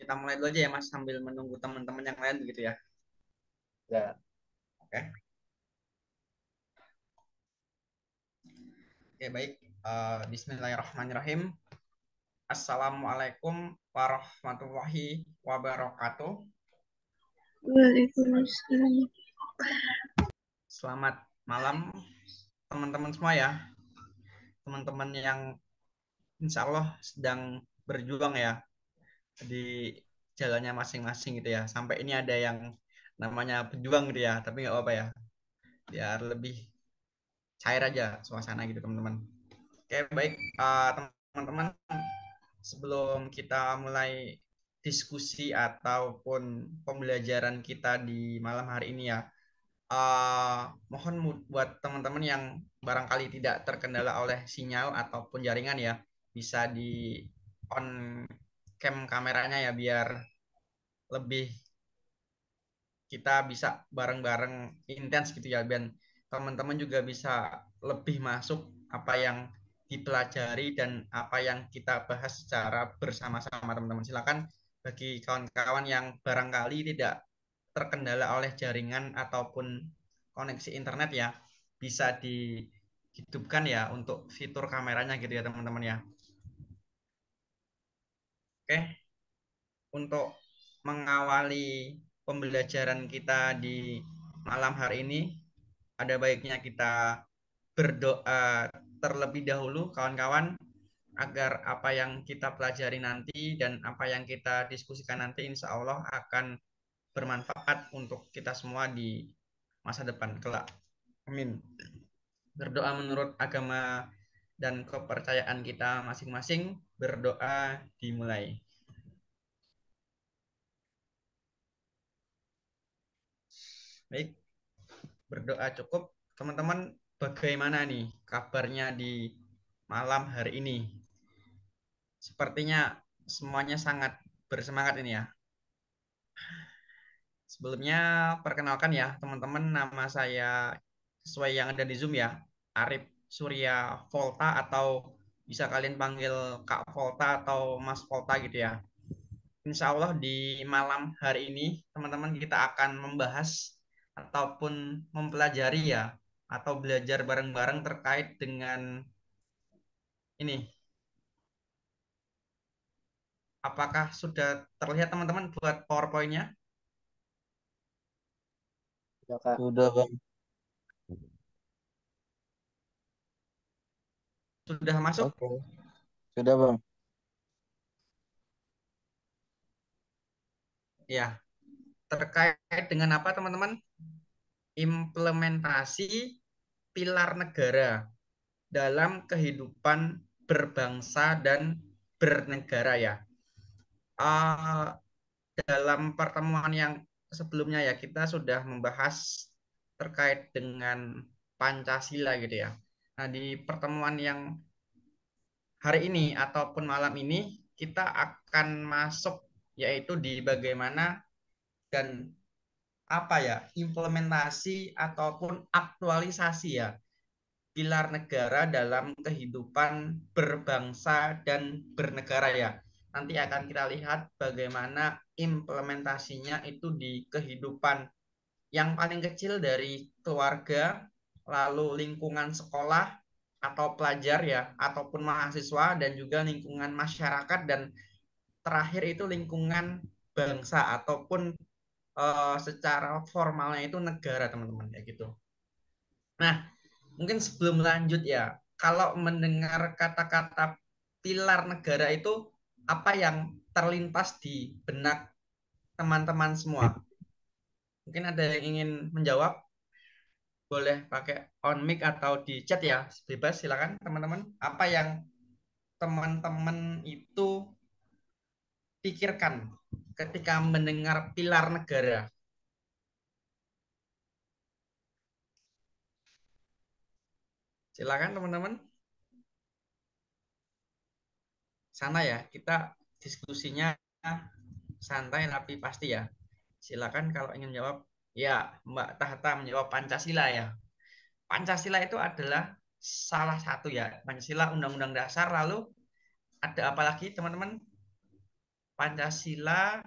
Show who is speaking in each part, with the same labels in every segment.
Speaker 1: kita mulai dulu aja ya Mas sambil menunggu teman-teman yang lain begitu ya.
Speaker 2: Ya.
Speaker 1: Oke. Oke, baik. Bismillahirrahmanirrahim. Assalamualaikum warahmatullahi wabarakatuh.
Speaker 3: Waalaikumsalam.
Speaker 1: Selamat malam teman-teman semua ya. Teman-teman yang insya Allah sedang berjuang ya di jalannya masing-masing gitu ya. Sampai ini ada yang namanya pejuang gitu ya, tapi nggak apa-apa ya. Biar lebih cair aja suasana gitu teman-teman. Oke, baik. Teman-teman, sebelum kita mulai diskusi ataupun pembelajaran kita di malam hari ini ya, mohon buat teman-teman yang barangkali tidak terkendala oleh sinyal ataupun jaringan ya, bisa di on cam kameranya ya biar lebih kita bisa bareng-bareng intens gitu ya, biar teman-teman juga bisa lebih masuk apa yang dipelajari dan apa yang kita bahas secara bersama-sama teman-teman. Silakan bagi kawan-kawan yang barangkali tidak terkendala oleh jaringan ataupun koneksi internet ya, bisa dihidupkan ya untuk fitur kameranya gitu ya teman-teman ya. Oke, untuk mengawali pembelajaran kita di malam hari ini, ada baiknya kita berdoa terlebih dahulu kawan-kawan, agar apa yang kita pelajari nanti dan apa yang kita diskusikan nanti insya Allah akan bermanfaat untuk kita semua di masa depan kelak. Amin. Berdoa menurut agama dan kepercayaan kita masing-masing. Berdoa dimulai. Baik, berdoa cukup. Teman-teman, bagaimana nih kabarnya di malam hari ini? Sepertinya semuanya sangat bersemangat ini ya. Sebelumnya perkenalkan ya teman-teman, nama saya sesuai yang ada di Zoom ya, Arif Surya Volta, atau bisa kalian panggil Kak Volta atau Mas Volta gitu ya. Insya Allah di malam hari ini teman-teman kita akan membahas ataupun mempelajari ya, atau belajar bareng-bareng terkait dengan ini. Apakah sudah terlihat teman-teman buat PowerPoint-nya?
Speaker 2: Ya, Kak.
Speaker 4: Sudah, Bang.
Speaker 1: Sudah masuk?
Speaker 4: Oke. Sudah, Bang.
Speaker 1: Ya, terkait dengan apa teman-teman? Implementasi pilar negara dalam kehidupan berbangsa dan bernegara ya. Uh, dalam pertemuan yang sebelumnya ya, kita sudah membahas terkait dengan Pancasila gitu ya. Nah, di pertemuan yang hari ini ataupun malam ini kita akan masuk yaitu di bagaimana dan apa ya, implementasi ataupun aktualisasi ya pilar negara dalam kehidupan berbangsa dan bernegara ya. Nanti akan kita lihat bagaimana implementasinya itu di kehidupan yang paling kecil dari keluarga, lalu lingkungan sekolah atau pelajar ya, ataupun mahasiswa, dan juga lingkungan masyarakat, dan terakhir itu lingkungan bangsa ataupun secara formalnya itu negara teman-teman ya gitu. Nah, mungkin sebelum lanjut ya, kalau mendengar kata-kata pilar negara itu apa yang terlintas di benak teman-teman semua? Mungkin ada yang ingin menjawab, boleh pakai on mic atau di chat ya, bebas silakan teman-teman. Apa yang teman-teman itu pikirkan ketika mendengar pilar negara? Silakan teman-teman. Sana ya, kita diskusinya santai tapi pasti ya. Silakan kalau ingin jawab. Ya, Mbak Tahta menjawab Pancasila ya. Pancasila itu adalah salah satu ya. Pancasila Undang-Undang Dasar, lalu ada apa lagi teman-teman? Pancasila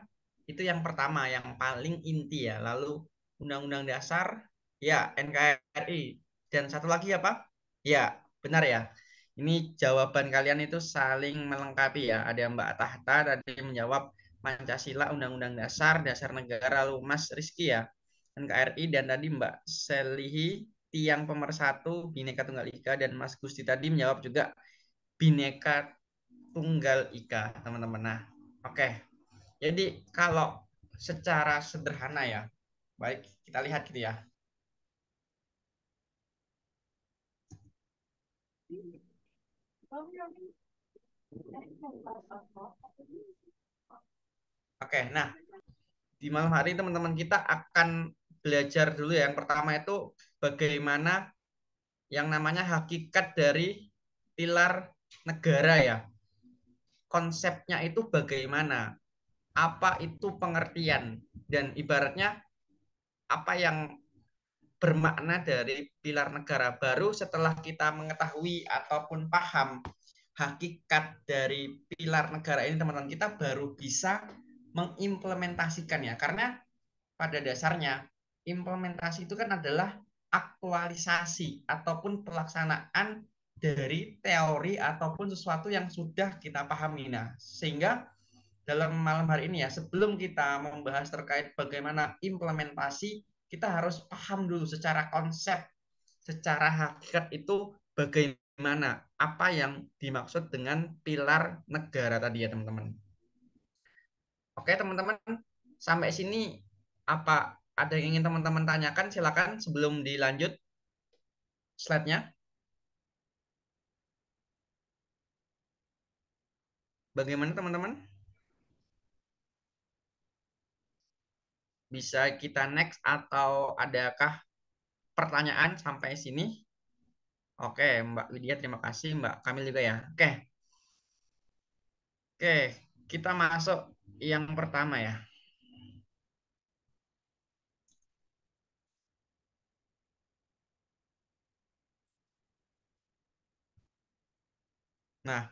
Speaker 1: itu yang pertama, yang paling inti ya. Lalu Undang-Undang Dasar, ya NKRI. Dan satu lagi apa? Ya, benar ya. Ini jawaban kalian itu saling melengkapi ya. Ada Mbak Tahta tadi menjawab Pancasila, Undang-Undang Dasar, Dasar Negara, lalu Mas Rizky ya, NKRI, dan tadi Mbak Selihi, Tiang Pemersatu, Bhinneka Tunggal Ika, dan Mas Gusti tadi menjawab juga Bhinneka Tunggal Ika, teman-teman. Nah, oke. Jadi kalau secara sederhana ya, baik kita lihat gitu ya. Oke, nah di malam hari teman-teman kita akan belajar dulu ya. Yang pertama itu bagaimana yang namanya hakikat dari pilar negara ya. Konsepnya itu bagaimana? Apa itu pengertian? Dan ibaratnya apa yang bermakna dari pilar negara. Baru setelah kita mengetahui ataupun paham hakikat dari pilar negara ini, teman-teman, kita baru bisa mengimplementasikannya. Karena pada dasarnya implementasi itu kan adalah aktualisasi ataupun pelaksanaan dari teori ataupun sesuatu yang sudah kita pahami. Nah, sehingga dalam malam hari ini ya, sebelum kita membahas terkait bagaimana implementasi, kita harus paham dulu secara konsep, secara hakikat itu bagaimana, apa yang dimaksud dengan pilar negara tadi ya teman-teman. Oke teman-teman, sampai sini apa ada yang ingin teman-teman tanyakan? Silakan sebelum dilanjut slide-nya. Bagaimana teman-teman? Bisa kita next atau adakah pertanyaan sampai sini? Oke, Mbak Widya, terima kasih. Mbak Kamil juga ya. Oke, kita masuk yang pertama ya. Nah,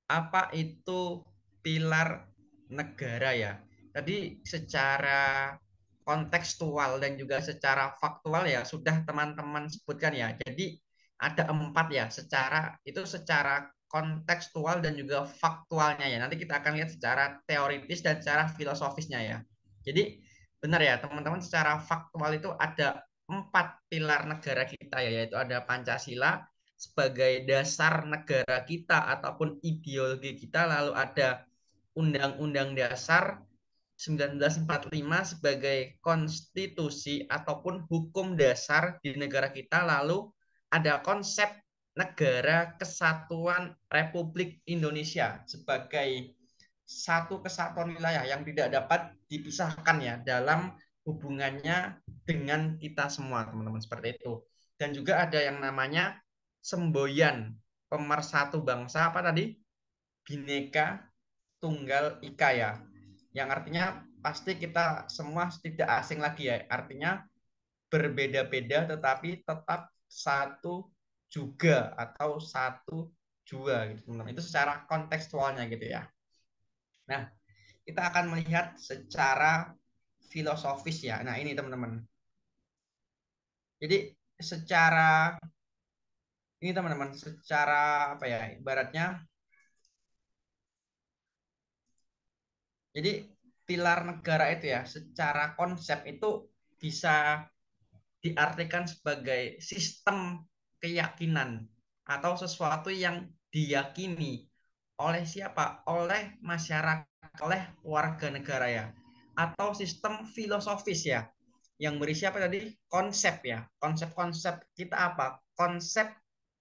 Speaker 1: apa itu pilar negara ya? Tadi secara kontekstual dan juga secara faktual ya sudah teman-teman sebutkan ya. Jadi ada 4 ya, secara kontekstual dan juga faktualnya ya. Nanti kita akan lihat secara teoritis dan secara filosofisnya ya. Jadi benar ya teman-teman, secara faktual itu ada 4 pilar negara kita ya, yaitu ada Pancasila sebagai dasar negara kita ataupun ideologi kita, lalu ada Undang-Undang Dasar 1945 sebagai konstitusi ataupun hukum dasar di negara kita, lalu ada konsep negara kesatuan Republik Indonesia sebagai satu kesatuan wilayah yang tidak dapat dipisahkan ya dalam hubungannya dengan kita semua, teman-teman, seperti itu. Dan juga ada yang namanya semboyan pemersatu bangsa, apa tadi? Bhinneka Tunggal Ika ya. Yang artinya pasti kita semua tidak asing lagi ya. Artinya berbeda-beda tetapi tetap satu juga atau satu jua gitu, teman-teman. Itu secara kontekstualnya gitu ya. Nah, kita akan melihat secara filosofis ya. Nah, ini teman-teman. Jadi secara ini teman-teman, secara apa ya? Ibaratnya jadi pilar negara itu ya, secara konsep itu bisa diartikan sebagai sistem keyakinan atau sesuatu yang diyakini oleh siapa? Oleh masyarakat, oleh warga negara ya. Atau sistem filosofis ya, yang berisi apa tadi? Konsep ya. Konsep-konsep kita apa? Konsep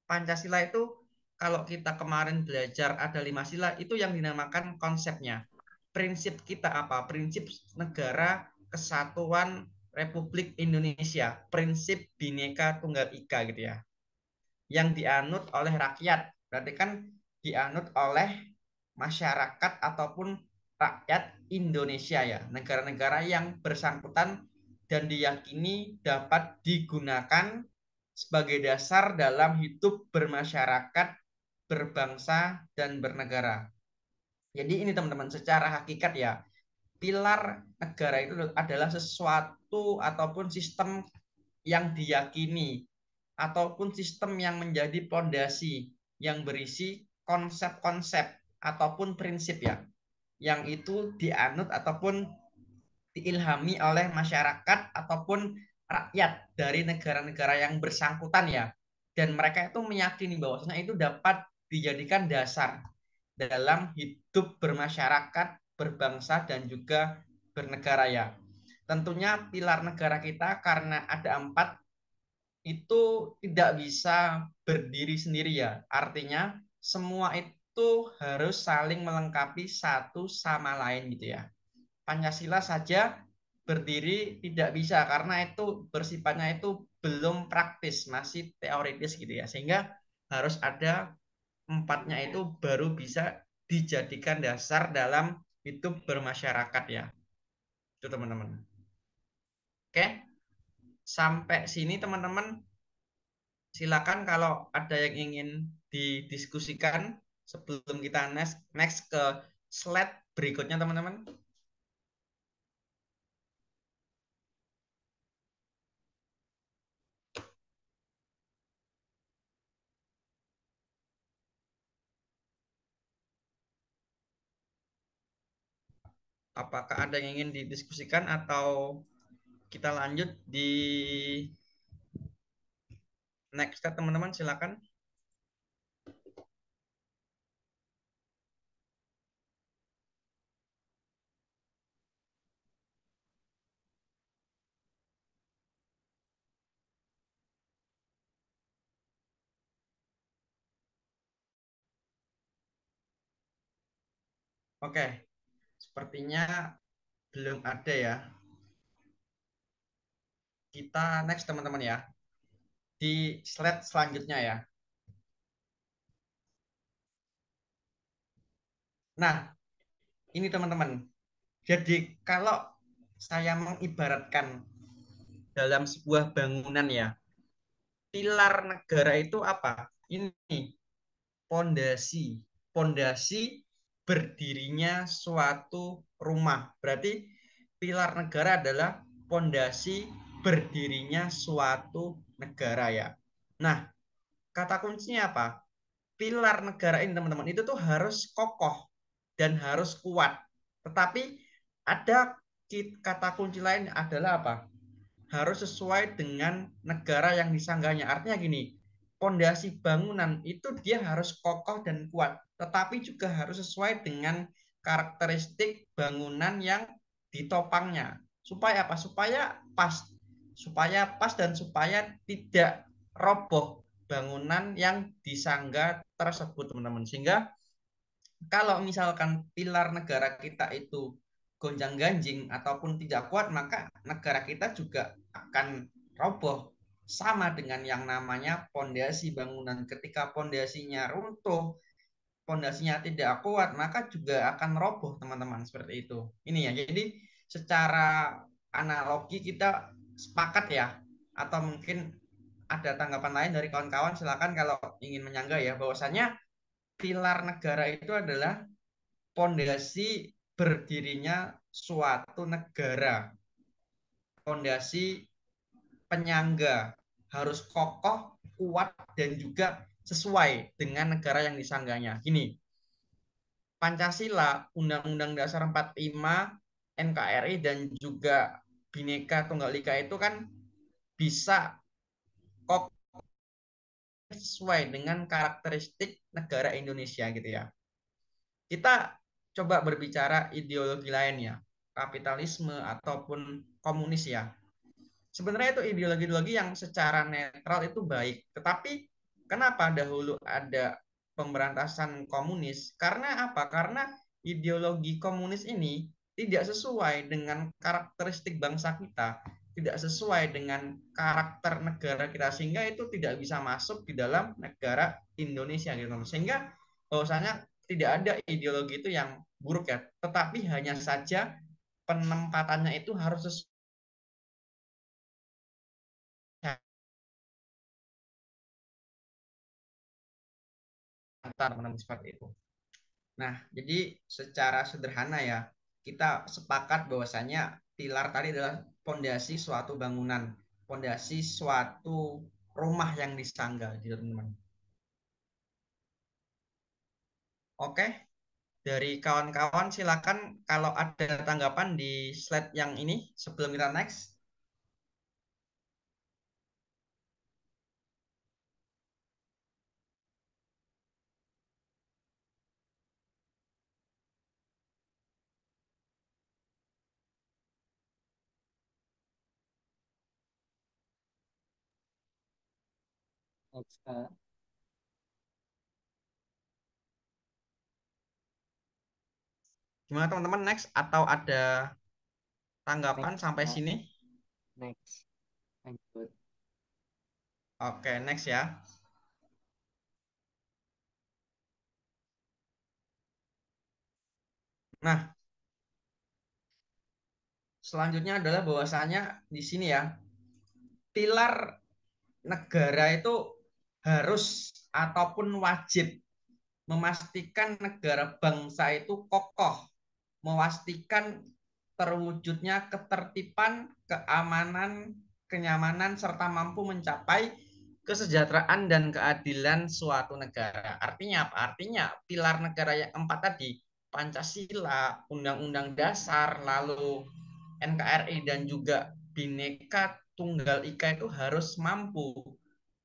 Speaker 1: Pancasila itu kalau kita kemarin belajar ada 5 sila, itu yang dinamakan konsepnya. Prinsip kita apa? Prinsip negara kesatuan Republik Indonesia, prinsip Bhinneka Tunggal Ika gitu ya, yang dianut oleh rakyat. Berarti kan dianut oleh masyarakat ataupun rakyat Indonesia ya, negara-negara yang bersangkutan dan diyakini dapat digunakan sebagai dasar dalam hidup bermasyarakat, berbangsa, dan bernegara. Jadi ini teman-teman, secara hakikat ya, pilar negara itu adalah sesuatu ataupun sistem yang diyakini ataupun sistem yang menjadi pondasi yang berisi konsep-konsep ataupun prinsip ya, yang itu dianut ataupun diilhami oleh masyarakat ataupun rakyat dari negara-negara yang bersangkutan ya. Dan mereka itu meyakini bahwasanya itu dapat dijadikan dasar dalam hidup bermasyarakat, berbangsa dan juga bernegara ya. Tentunya pilar negara kita karena ada 4 itu tidak bisa berdiri sendiri ya. Artinya semua itu harus saling melengkapi satu sama lain gitu ya. Pancasila saja berdiri tidak bisa karena itu bersifatnya itu belum praktis, masih teoritis gitu ya. Sehingga harus ada 4-nya itu baru bisa dijadikan dasar dalam hidup bermasyarakat ya. Itu teman-teman. Oke, sampai sini teman-teman. Silakan kalau ada yang ingin didiskusikan sebelum kita next ke slide berikutnya teman-teman. Apakah ada yang ingin didiskusikan atau kita lanjut di next step teman-teman, silakan. Oke, sepertinya belum ada ya. Kita next teman-teman ya. Di slide selanjutnya ya. Nah, ini teman-teman. Jadi kalau saya mengibaratkan dalam sebuah bangunan ya, pilar negara itu apa? Ini pondasi. Pondasi berdirinya suatu rumah. Berarti pilar negara adalah pondasi berdirinya suatu negara ya. Nah, kata kuncinya apa? Pilar negara ini teman-teman itu tuh harus kokoh dan harus kuat. Tetapi ada kata kunci lain adalah apa? Harus sesuai dengan negara yang disanggahnya. Artinya gini, pondasi bangunan itu dia harus kokoh dan kuat, tetapi juga harus sesuai dengan karakteristik bangunan yang ditopangnya. Supaya apa? Supaya pas dan supaya tidak roboh bangunan yang disanggah tersebut, teman-teman. Sehingga kalau misalkan pilar negara kita itu gonjang-ganjing ataupun tidak kuat, maka negara kita juga akan roboh. Sama dengan yang namanya pondasi bangunan. Ketika pondasinya runtuh, pondasinya tidak kuat, maka juga akan roboh, teman-teman. Seperti itu. Ini ya. Jadi secara analogi kita sepakat ya. Atau mungkin ada tanggapan lain dari kawan-kawan, silakan kalau ingin menyanggah ya, bahwasanya pilar negara itu adalah pondasi berdirinya suatu negara, pondasi penyangga, harus kokoh, kuat, dan juga sesuai dengan negara yang disanggahnya. Gini, Pancasila, Undang-Undang Dasar 45, NKRI, dan juga Bhinneka Tunggal Ika itu kan bisa kokoh sesuai dengan karakteristik negara Indonesia gitu ya. Kita coba berbicara ideologi lainnya, kapitalisme ataupun komunis ya. Sebenarnya itu ideologi-ideologi yang secara netral itu baik. Tetapi kenapa dahulu ada pemberantasan komunis? Karena apa? Karena ideologi komunis ini tidak sesuai dengan karakteristik bangsa kita, tidak sesuai dengan karakter negara kita, sehingga itu tidak bisa masuk di dalam negara Indonesia gitu. Sehingga bahwasanya tidak ada ideologi itu yang buruk ya, tetapi hanya saja penempatannya itu harus sesuai teman-teman seperti itu. Nah, jadi secara sederhana ya, kita sepakat bahwasanya pilar tadi adalah pondasi suatu bangunan, pondasi suatu rumah yang disangga, gitu teman-teman. Oke, dari kawan-kawan silakan kalau ada tanggapan di slide yang ini sebelum kita next.
Speaker 2: Next, Kak.
Speaker 1: Gimana teman-teman next atau ada tanggapan
Speaker 2: Next,
Speaker 1: sampai
Speaker 2: Kak.
Speaker 1: sini?
Speaker 2: Next. Lanjut.
Speaker 1: Oke, next ya. Nah, selanjutnya adalah bahwasanya di sini ya, pilar negara itu harus ataupun wajib memastikan negara bangsa itu kokoh, memastikan terwujudnya ketertiban, keamanan, kenyamanan, serta mampu mencapai kesejahteraan dan keadilan suatu negara. Artinya apa? Artinya pilar negara yang empat tadi, Pancasila, Undang-Undang Dasar, lalu NKRI dan juga Bhinneka Tunggal Ika itu harus mampu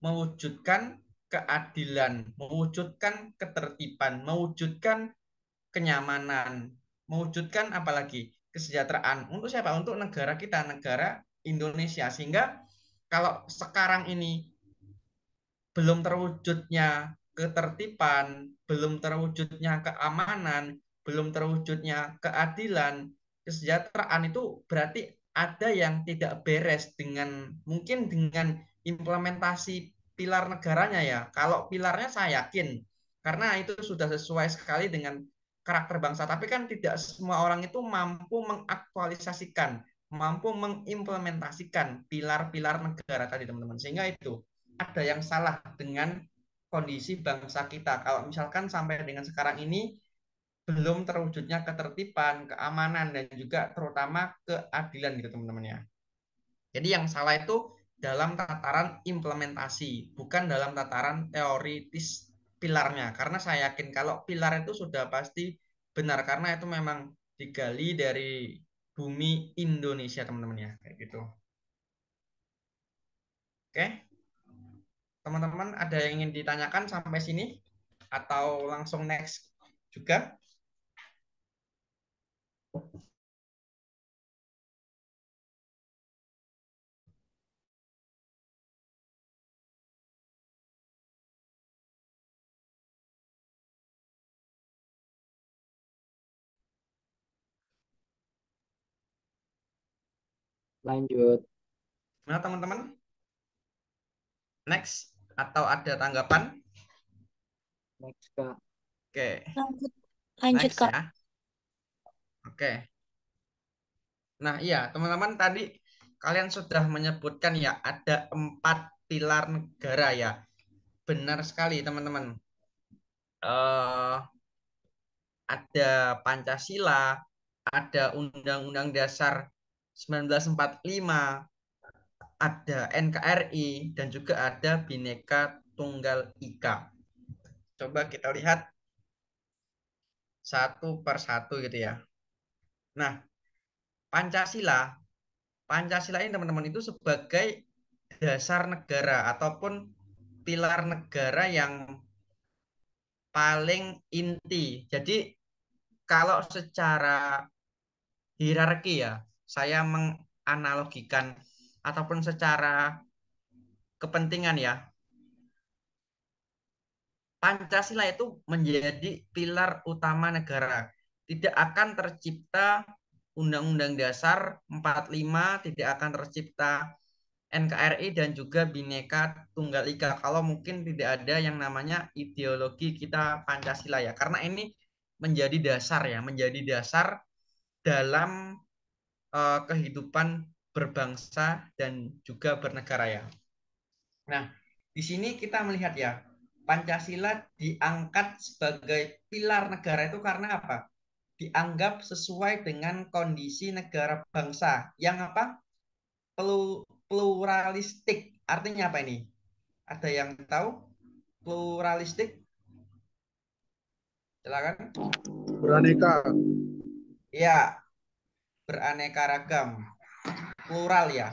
Speaker 1: mewujudkan keadilan, mewujudkan ketertiban, mewujudkan kenyamanan, mewujudkan apalagi kesejahteraan. Untuk siapa? Untuk negara kita, negara Indonesia. Sehingga kalau sekarang ini belum terwujudnya ketertiban, belum terwujudnya keamanan, belum terwujudnya keadilan, kesejahteraan itu berarti ada yang tidak beres dengan mungkin dengan implementasi pilar negaranya ya. Kalau pilarnya saya yakin karena itu sudah sesuai sekali dengan karakter bangsa, tapi kan tidak semua orang itu mampu mengaktualisasikan, mampu mengimplementasikan pilar-pilar negara tadi teman-teman. Sehingga itu ada yang salah dengan kondisi bangsa kita. Kalau misalkan sampai dengan sekarang ini belum terwujudnya ketertiban, keamanan, dan juga terutama keadilan gitu teman-teman ya. Jadi yang salah itu dalam tataran implementasi, bukan dalam tataran teoritis pilarnya. Karena saya yakin kalau pilar itu sudah pasti benar, karena itu memang digali dari bumi Indonesia teman-teman ya. Kayak gitu. Oke. Teman-teman ada yang ingin ditanyakan sampai sini? Atau langsung next juga?
Speaker 2: Lanjut.
Speaker 1: Nah teman-teman, next atau ada tanggapan?
Speaker 2: Next, Kak.
Speaker 1: Oke,
Speaker 3: Lanjut, lanjut
Speaker 1: next
Speaker 3: Kak.
Speaker 1: ya. Oke. Nah iya teman-teman tadi kalian sudah menyebutkan ya ada 4 pilar negara ya. Benar sekali teman-teman. Eh, ada Pancasila, ada Undang-Undang Dasar 1945, ada NKRI, dan juga ada Bhinneka Tunggal Ika. Coba kita lihat satu per satu gitu ya. Nah, Pancasila, Pancasila ini teman-teman itu sebagai dasar negara ataupun pilar negara yang paling inti. Jadi kalau secara hierarki ya, saya menganalogikan ataupun secara kepentingan ya, Pancasila itu menjadi pilar utama negara. Tidak akan tercipta Undang-Undang Dasar 45, tidak akan tercipta NKRI dan juga Bhinneka Tunggal Ika kalau mungkin tidak ada yang namanya ideologi kita Pancasila ya. Karena ini menjadi dasar ya, menjadi dasar dalam kehidupan berbangsa dan juga bernegara ya. Nah, di sini kita melihat ya, Pancasila diangkat sebagai pilar negara itu karena apa? Dianggap sesuai dengan kondisi negara bangsa yang apa? Pluralistik. Artinya apa ini? Ada yang tahu? Pluralistik? Silakan.
Speaker 3: Beraneka.
Speaker 1: Ya, beraneka ragam. Plural ya.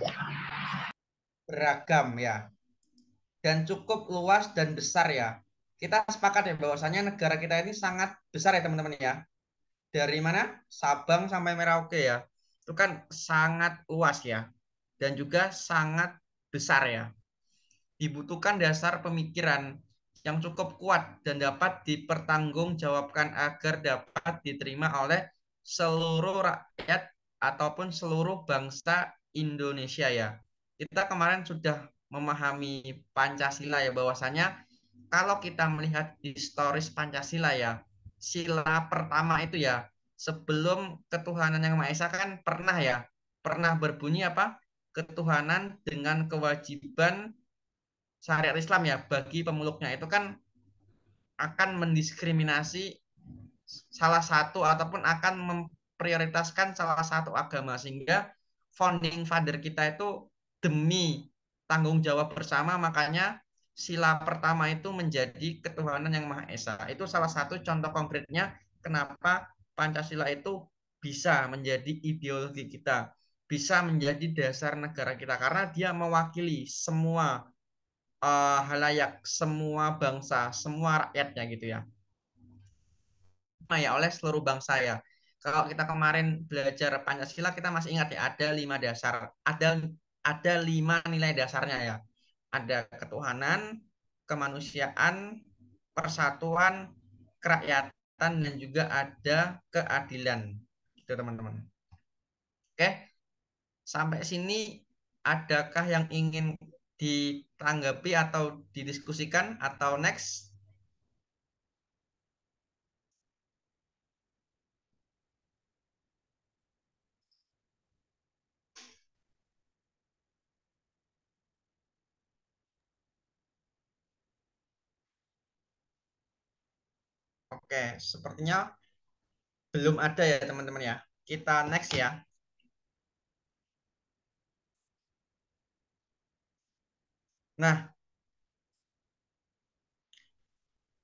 Speaker 1: Beragam ya. Dan cukup luas dan besar ya. Kita sepakat ya bahwasanya negara kita ini sangat besar ya teman-teman ya. Dari mana? Sabang sampai Merauke ya. Itu kan sangat luas ya. Dan juga sangat besar ya. Dibutuhkan dasar pemikiran yang cukup kuat dan dapat dipertanggungjawabkan agar dapat diterima oleh seluruh rakyat ataupun seluruh bangsa Indonesia ya. Kita kemarin sudah memahami Pancasila ya, bahwasanya kalau kita melihat historis Pancasila ya, sila pertama itu ya, sebelum ketuhanan yang Maha Esa kan pernah berbunyi apa? Ketuhanan dengan kewajiban syariat Islam ya bagi pemeluknya, itu kan akan mendiskriminasi salah satu ataupun akan memprioritaskan salah satu agama, sehingga founding father kita itu demi tanggung jawab bersama, makanya sila pertama itu menjadi ketuhanan yang Maha Esa. Itu salah satu contoh konkretnya kenapa Pancasila itu bisa menjadi ideologi kita, bisa menjadi dasar negara kita, karena dia mewakili semua halayak, semua bangsa, semua rakyatnya gitu ya. Ya oleh seluruh bangsa ya. Kalau kita kemarin belajar Pancasila, kita masih ingat ya, ada 5 dasar, ada 5 nilai dasarnya ya. Ada ketuhanan, kemanusiaan, persatuan, kerakyatan, dan juga ada keadilan. Gitu teman-teman. Oke, sampai sini adakah yang ingin ditanggapi atau didiskusikan atau next? Oke, sepertinya belum ada ya teman-teman ya. Kita next ya. Nah,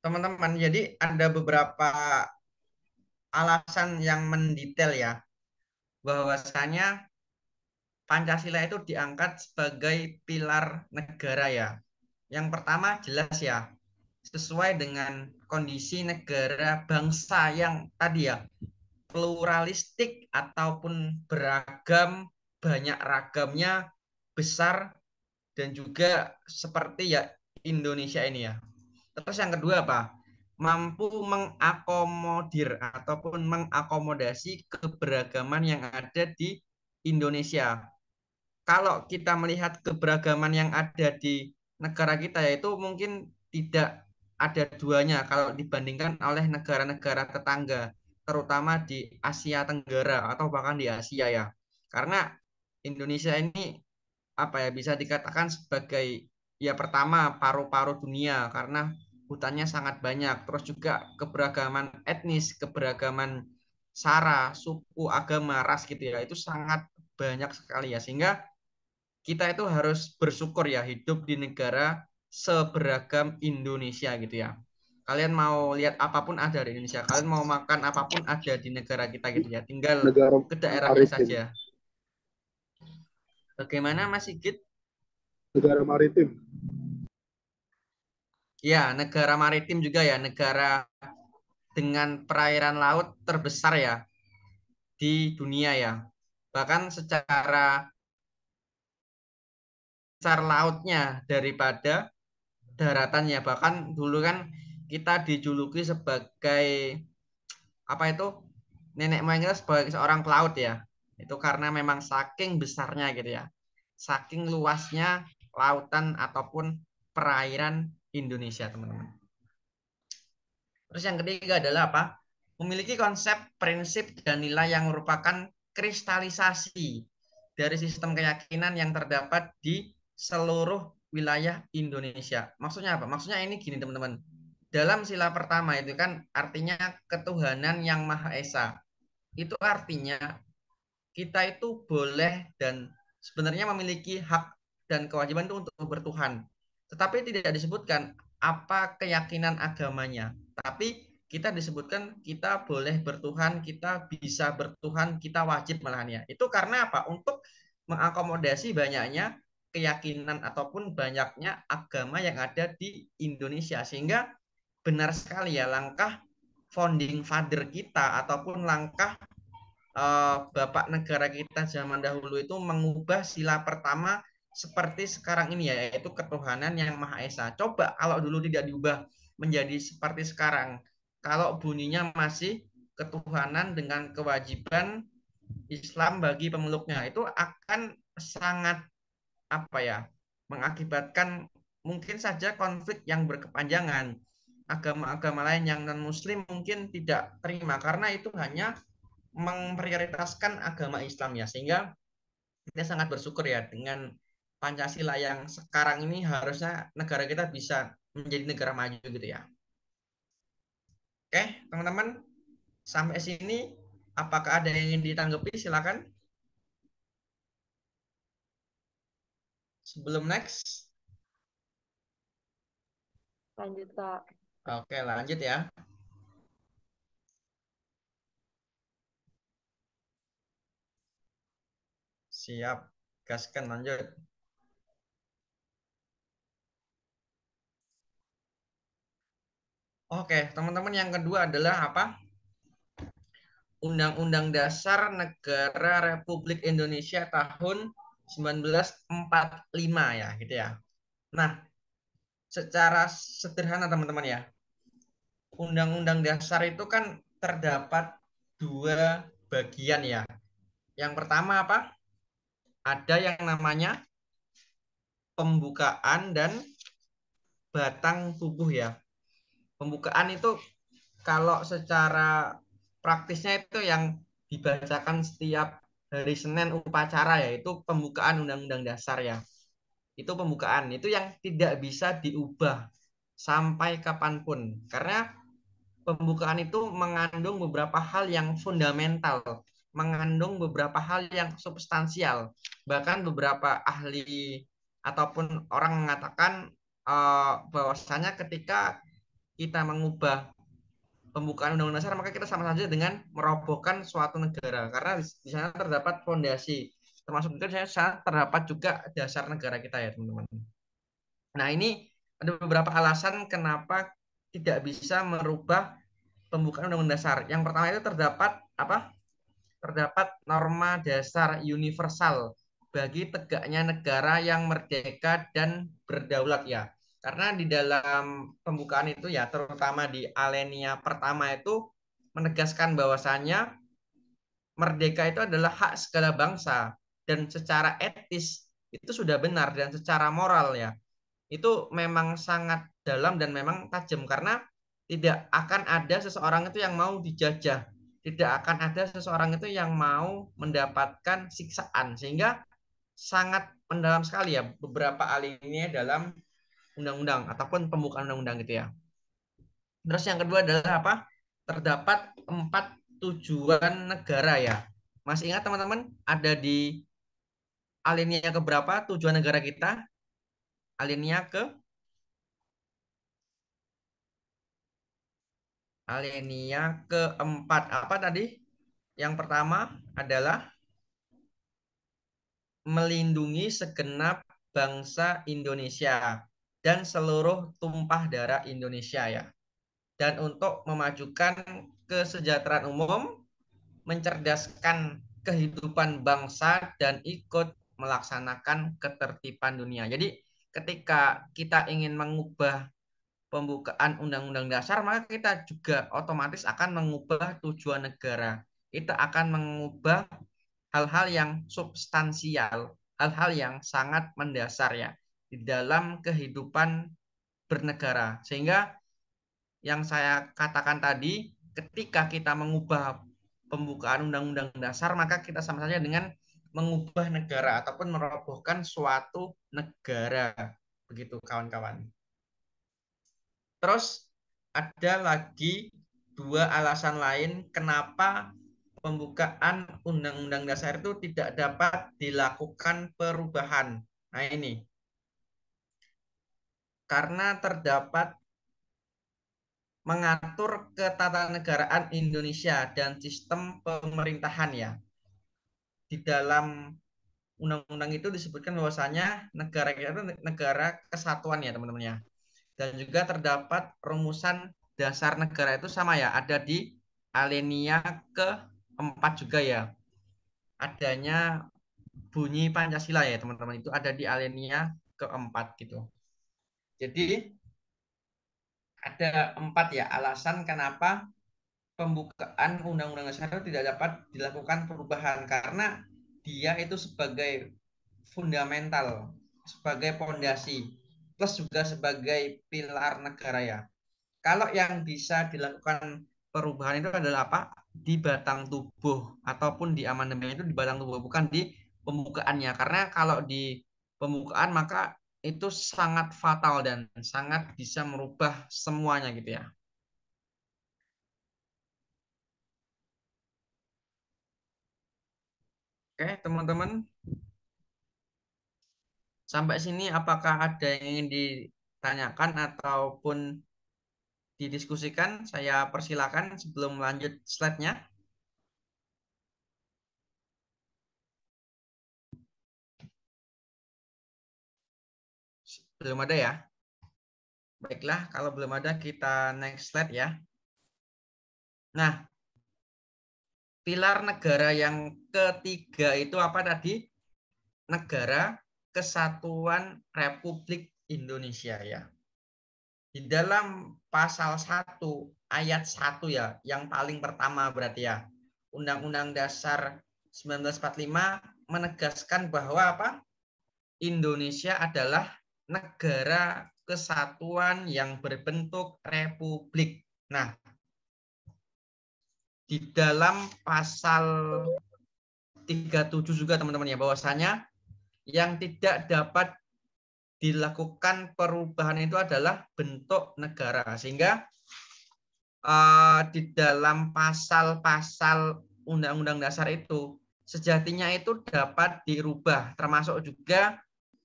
Speaker 1: teman-teman, jadi ada beberapa alasan yang mendetail ya, bahwasanya Pancasila itu diangkat sebagai pilar negara ya. Yang pertama jelas ya, sesuai dengan kondisi negara bangsa yang tadi ya, pluralistik ataupun beragam, banyak ragamnya, besar, dan juga seperti ya Indonesia ini ya. Terus yang kedua apa? Mampu mengakomodir ataupun mengakomodasi keberagaman yang ada di Indonesia. Kalau kita melihat keberagaman yang ada di negara kita, yaitu mungkin tidak ada duanya kalau dibandingkan oleh negara-negara tetangga, terutama di Asia Tenggara atau bahkan di Asia ya. Karena Indonesia ini apa ya, bisa dikatakan sebagai ya pertama paru-paru dunia karena hutannya sangat banyak, terus juga keberagaman etnis, keberagaman sara, suku, agama, ras gitu ya, itu sangat banyak sekali ya, sehingga kita itu harus bersyukur ya hidup di negara seberagam Indonesia gitu ya. Kalian mau lihat apapun ada di Indonesia, kalian mau makan apapun ada di negara kita gitu ya, tinggal
Speaker 3: Negara
Speaker 1: ke daerahnya
Speaker 3: maritim.
Speaker 1: saja. Bagaimana Mas Sigit?
Speaker 3: Negara maritim.
Speaker 1: Ya, negara maritim juga ya, negara dengan perairan laut terbesar ya di dunia ya. Bahkan secara lautnya daripada daratannya. Bahkan dulu kan kita dijuluki sebagai apa itu, nenek moyang kita sebagai seorang pelaut ya. Itu karena memang saking besarnya gitu ya. Saking luasnya lautan ataupun perairan Indonesia, teman-teman. Terus yang ketiga adalah apa? Memiliki konsep, prinsip, dan nilai yang merupakan kristalisasi dari sistem keyakinan yang terdapat di seluruh wilayah Indonesia. Maksudnya apa? Maksudnya ini gini teman-teman. Dalam sila pertama itu kan artinya ketuhanan yang Maha Esa. Itu artinya kita itu boleh dan sebenarnya memiliki hak dan kewajiban itu untuk bertuhan. Tetapi tidak disebutkan apa keyakinan agamanya. Tapi kita disebutkan kita boleh bertuhan, kita bisa bertuhan, kita wajib malahan ya. Itu karena apa? Untuk mengakomodasi banyaknya keyakinan ataupun banyaknya agama yang ada di Indonesia. Sehingga benar sekali ya langkah founding father kita ataupun langkah Bapak negara kita zaman dahulu itu mengubah sila pertama seperti sekarang ini ya, yaitu ketuhanan yang Maha Esa. Coba kalau dulu tidak diubah menjadi seperti sekarang, kalau bunyinya masih ketuhanan dengan kewajiban Islam bagi pemeluknya, itu akan sangat apa ya, mengakibatkan mungkin saja konflik yang berkepanjangan. Agama-agama lain yang non-Muslim mungkin tidak terima karena itu hanya memprioritaskan agama Islam ya, sehingga kita sangat bersyukur ya dengan Pancasila yang sekarang ini harusnya negara kita bisa menjadi negara maju gitu ya. Oke teman-teman, sampai sini apakah ada yang ingin ditanggapi? Silakan sebelum next.
Speaker 5: Lanjut, Kak.
Speaker 1: Oke lanjut ya. Siap, gaskan lanjut. Oke teman-teman, yang kedua adalah apa? Undang-Undang Dasar Negara Republik Indonesia tahun 1945 ya gitu ya. Nah, secara sederhana teman-teman ya, Undang-Undang Dasar itu kan terdapat dua bagian ya. Yang pertama apa? Ada yang namanya pembukaan dan batang tubuh ya. Pembukaan itu kalau secara praktisnya itu yang dibacakan setiap hari Senin upacara ya, itu pembukaan Undang-Undang Dasar ya. Itu pembukaan, itu yang tidak bisa diubah sampai kapanpun. Karena pembukaan itu mengandung beberapa hal yang fundamental, mengandung beberapa hal yang substansial. Bahkan beberapa ahli ataupun orang mengatakan bahwasanya ketika kita mengubah pembukaan undang-undang dasar maka kita sama saja dengan merobohkan suatu negara karena di sana terdapat fondasi, termasuk juga di sana terdapat juga dasar negara kita ya teman-teman. Nah ini ada beberapa alasan kenapa tidak bisa merubah pembukaan undang-undang dasar. Yang pertama itu terdapat apa? Terdapat norma dasar universal bagi tegaknya negara yang merdeka dan berdaulat ya. Karena di dalam pembukaan itu ya, terutama di alinea pertama itu menegaskan bahwasannya merdeka itu adalah hak segala bangsa dan secara etis itu sudah benar dan secara moral ya. Itu memang sangat dalam dan memang tajam karena tidak akan ada seseorang itu yang mau dijajah, tidak akan ada seseorang itu yang mau mendapatkan siksaan, sehingga sangat mendalam sekali ya beberapa alinea dalam undang-undang ataupun pembukaan undang-undang gitu ya. Terus yang kedua adalah apa? Terdapat 4 tujuan negara ya. Masih ingat teman-teman ada di alinea keberapa tujuan negara kita? Alinea alinea keempat. Apa tadi? Yang pertama adalah melindungi segenap bangsa Indonesia dan seluruh tumpah darah Indonesia ya. Dan untuk memajukan kesejahteraan umum, mencerdaskan kehidupan bangsa dan ikut melaksanakan ketertiban dunia. Jadi ketika kita ingin mengubah pembukaan undang-undang dasar, maka kita juga otomatis akan mengubah tujuan negara. Kita akan mengubah hal-hal yang substansial, hal-hal yang sangat mendasar ya di dalam kehidupan bernegara. Sehingga yang saya katakan tadi, ketika kita mengubah pembukaan undang-undang dasar, maka kita sama saja dengan mengubah negara ataupun merobohkan suatu negara. Begitu kawan-kawan. Terus ada lagi dua alasan lain kenapa pembukaan Undang-Undang Dasar itu tidak dapat dilakukan perubahan. Nah ini, karena terdapat mengatur ketatanegaraan Indonesia dan sistem pemerintahan ya. Di dalam undang-undang itu disebutkan bahwasanya negara kita itu negara kesatuan ya teman-teman ya. Dan juga terdapat rumusan dasar negara itu sama ya, ada di alinea ke-4 juga ya. Adanya bunyi Pancasila ya teman-teman, itu ada di alinea ke-4 gitu. Jadi ada 4 ya alasan kenapa pembukaan Undang-Undang Dasar itu tidak dapat dilakukan perubahan, karena dia itu sebagai fundamental, sebagai pondasi, plus juga sebagai pilar negara ya. Kalau yang bisa dilakukan perubahan itu adalah apa? Di batang tubuh ataupun di amandemen itu di batang tubuh, bukan di pembukaannya. Karena kalau di pembukaan maka itu sangat fatal dan sangat bisa merubah semuanya gitu ya. Oke, teman-teman. Sampai sini apakah ada yang ingin ditanyakan ataupun didiskusikan? Saya persilakan sebelum lanjut slide-nya. Belum ada ya? Baiklah, kalau belum ada kita next slide ya. Nah, pilar negara yang ketiga itu apa tadi? Negara Kesatuan Republik Indonesia ya. Di dalam pasal 1 ayat 1 ya, yang paling pertama berarti ya. Undang-Undang Dasar 1945 menegaskan bahwa apa? Indonesia adalah negara kesatuan yang berbentuk republik. Nah, di dalam pasal 37 juga teman-teman ya, bahwasanya yang tidak dapat dilakukan perubahan itu adalah bentuk negara. Sehingga di dalam pasal-pasal Undang-Undang Dasar itu sejatinya itu dapat dirubah, termasuk juga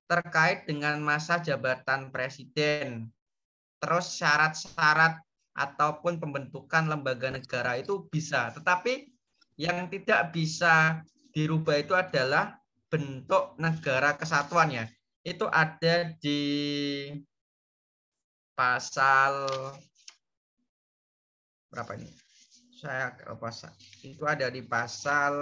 Speaker 1: terkait dengan masa jabatan presiden. Terus syarat-syarat ataupun pembentukan lembaga negara itu bisa, tetapi yang tidak bisa dirubah itu adalah bentuk negara kesatuan ya. Itu ada di pasal berapa ini? Saya pasal itu ada di pasal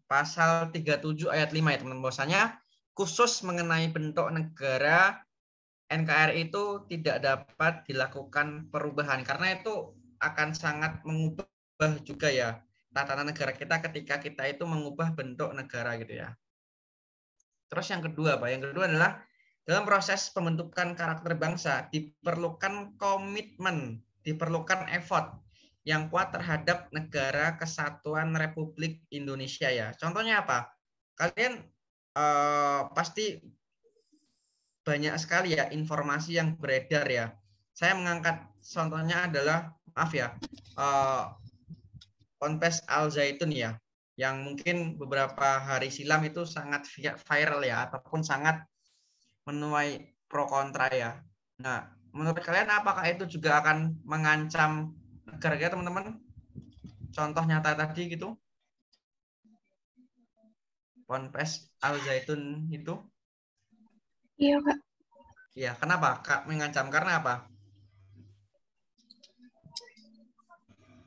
Speaker 1: pasal 37 ayat 5 ya teman-teman, bahwasanya khusus mengenai bentuk negara NKRI itu tidak dapat dilakukan perubahan karena itu akan sangat mengubah juga ya tatanan negara kita ketika kita itu mengubah bentuk negara gitu ya. Terus yang kedua, Pak, yang kedua adalah dalam proses pembentukan karakter bangsa diperlukan komitmen, diperlukan effort yang kuat terhadap negara kesatuan Republik Indonesia ya. Contohnya apa? Kalian pasti banyak sekali ya informasi yang beredar ya. Saya mengangkat contohnya adalah, maaf ya, Ponpes Al Zaitun ya, yang mungkin beberapa hari silam itu sangat viral ya, ataupun sangat menuai pro kontra ya. Nah, menurut kalian apakah itu juga akan mengancam negara kita, teman-teman? Contoh nyata tadi gitu. Ponpes Al Zaitun itu.
Speaker 5: Iya, Kak.
Speaker 1: Ya, kenapa Kak mengancam? Karena apa?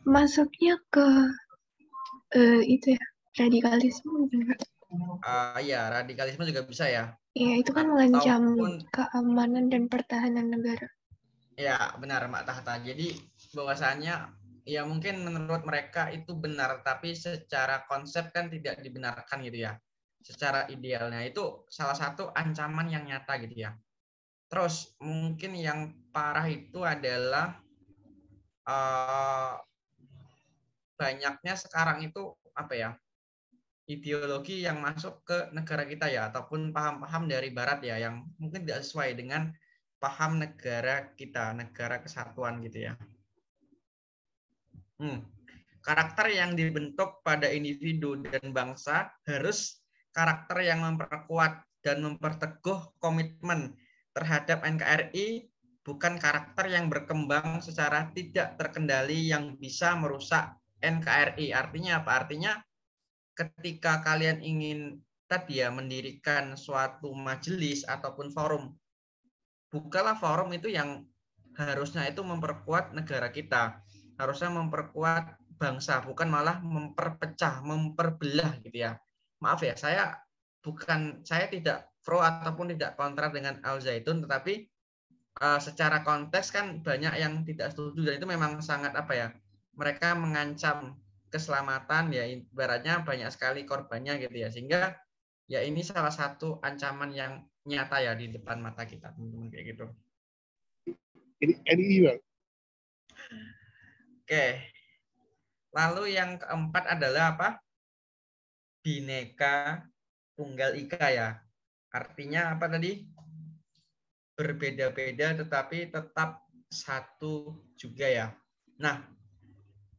Speaker 5: Masuknya ke itu ya, radikalisme bukan, Kak?
Speaker 1: Ya, radikalisme juga bisa ya.
Speaker 5: Iya, itu kan mengancam
Speaker 1: Ataupun
Speaker 5: keamanan dan pertahanan negara.
Speaker 1: ya, benar Mbak Tahta. Jadi bahwasannya ya mungkin menurut mereka itu benar, tapi secara konsep kan tidak dibenarkan gitu ya. Secara idealnya itu salah satu ancaman yang nyata gitu ya. Terus mungkin yang parah itu adalah banyaknya sekarang itu apa ya, ideologi yang masuk ke negara kita ya, ataupun paham-paham dari barat ya yang mungkin tidak sesuai dengan paham negara kita, negara kesatuan gitu ya. Karakter yang dibentuk pada individu dan bangsa harus karakter yang memperkuat dan memperteguh komitmen terhadap NKRI, bukan karakter yang berkembang secara tidak terkendali yang bisa merusak NKRI. Artinya apa? Artinya ketika kalian ingin tadi ya mendirikan suatu majelis ataupun forum, bukalah forum itu yang harusnya itu memperkuat negara kita, harusnya memperkuat bangsa, bukan malah memperpecah, memperbelah gitu ya. Maaf ya, saya tidak pro ataupun tidak kontra dengan Al Zaitun, tetapi secara konteks kan banyak yang tidak setuju dan itu memang sangat apa ya, mereka mengancam keselamatan ya, ibaratnya banyak sekali korbannya gitu ya, sehingga ya ini salah satu ancaman yang nyata ya di depan mata kita teman-teman kayak gitu.
Speaker 3: Ini NII, Bang.
Speaker 1: Oke. Lalu yang keempat adalah apa? Bhinneka Tunggal Ika ya. Artinya apa tadi? Berbeda-beda tetapi tetap satu juga ya. Nah,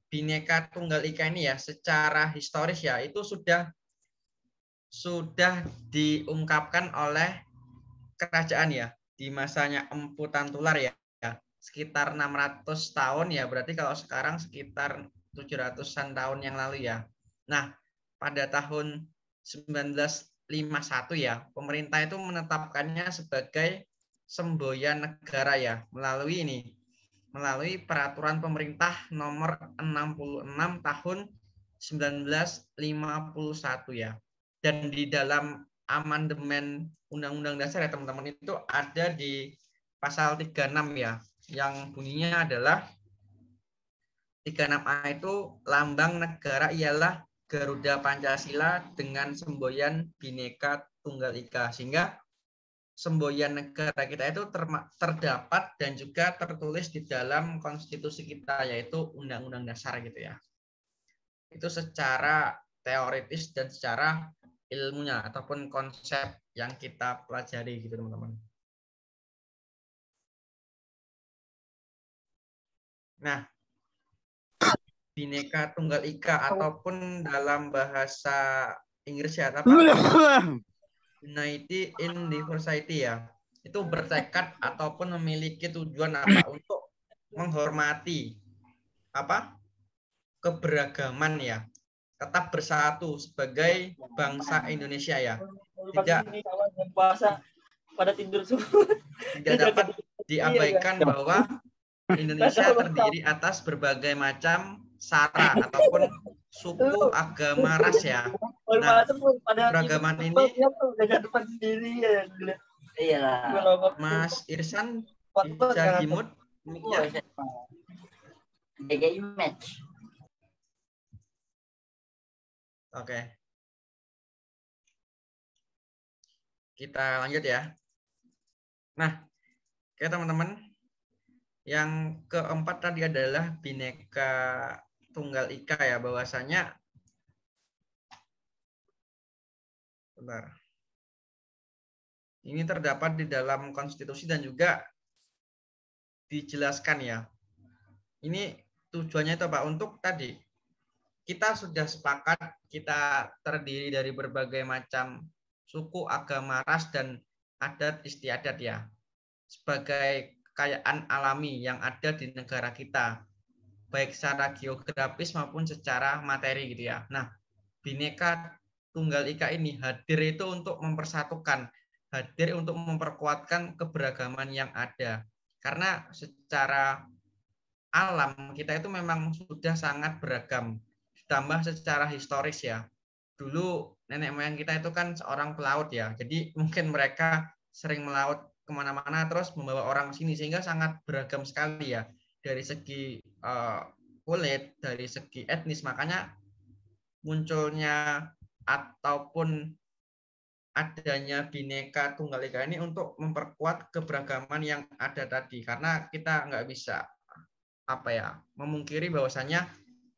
Speaker 1: Bhinneka Tunggal Ika ini ya secara historis ya itu sudah diungkapkan oleh kerajaan ya di masanya Empu Tantular ya. Sekitar 600 tahun ya, berarti kalau sekarang sekitar 700-an tahun yang lalu ya. Nah, pada tahun 1951 ya, pemerintah itu menetapkannya sebagai semboyan negara ya, melalui peraturan pemerintah nomor 66 tahun 1951 ya. Dan di dalam amandemen Undang-Undang Dasar ya teman-teman itu ada di pasal 36 ya, yang bunyinya adalah 36A itu lambang negara ialah Garuda Pancasila dengan semboyan Bhinneka Tunggal Ika, sehingga semboyan negara kita itu terdapat dan juga tertulis di dalam konstitusi kita, yaitu Undang-Undang Dasar gitu ya. Itu secara teoritis dan secara ilmunya ataupun konsep yang kita pelajari gitu teman-teman. Nah, Bhinneka Tunggal Ika ataupun dalam bahasa Inggris ya apa? Unity in Diversity ya. Itu bertekad ataupun memiliki tujuan apa? Untuk menghormati apa? Keberagaman ya. Tetap bersatu sebagai bangsa Indonesia ya. Tidak
Speaker 6: pada tidur semua.
Speaker 1: Tidak dapat diabaikan bahwa Indonesia terdiri atas berbagai macam sara ataupun suku, agama, ras ya. Nah, keberagaman ini Mas Irsan bisa dimut mic-nya. Oke. Kita lanjut ya. Nah, oke teman-teman. Yang keempat tadi adalah Bhinneka Tunggal Ika ya, bahwasanya ini terdapat di dalam konstitusi dan juga dijelaskan ya. Ini tujuannya itu Pak, untuk tadi kita sudah sepakat kita terdiri dari berbagai macam suku, agama, ras, dan adat istiadat ya. Sebagai kekayaan alami yang ada di negara kita, baik secara geografis maupun secara materi gitu ya. Nah, Bhinneka Tunggal Ika ini hadir itu untuk mempersatukan, hadir untuk memperkuatkan keberagaman yang ada. Karena secara alam kita itu memang sudah sangat beragam, ditambah secara historis ya. Dulu nenek moyang kita itu kan seorang pelaut ya, jadi mungkin mereka sering melaut kemana-mana terus membawa orang sini, sehingga sangat beragam sekali ya dari segi kulit, dari segi etnis. Makanya munculnya ataupun adanya Bhinneka Tunggal Ika ini untuk memperkuat keberagaman yang ada tadi, karena kita nggak bisa apa ya memungkiri bahwasanya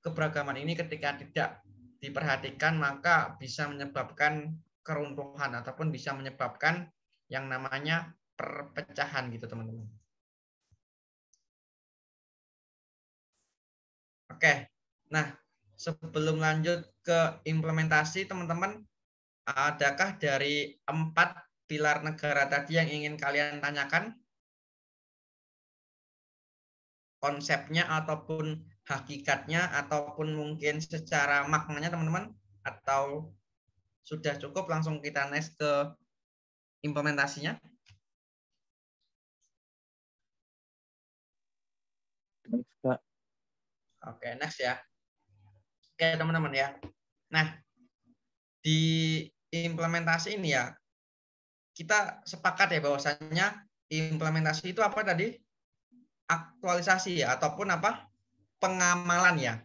Speaker 1: keberagaman ini ketika tidak diperhatikan maka bisa menyebabkan keruntuhan ataupun bisa menyebabkan yang namanya perpecahan gitu teman-teman. Oke, nah sebelum lanjut ke implementasi teman-teman, adakah dari 4 pilar negara tadi yang ingin kalian tanyakan? Konsepnya ataupun hakikatnya ataupun mungkin secara maknanya teman-teman, atau sudah cukup langsung kita next ke implementasinya?
Speaker 4: Next, Kak.
Speaker 1: Oke, next ya. Oke teman-teman ya. Nah, di implementasi ini ya, kita sepakat ya bahwasanya implementasi itu apa tadi? Aktualisasi ya, ataupun apa? Pengamalan ya.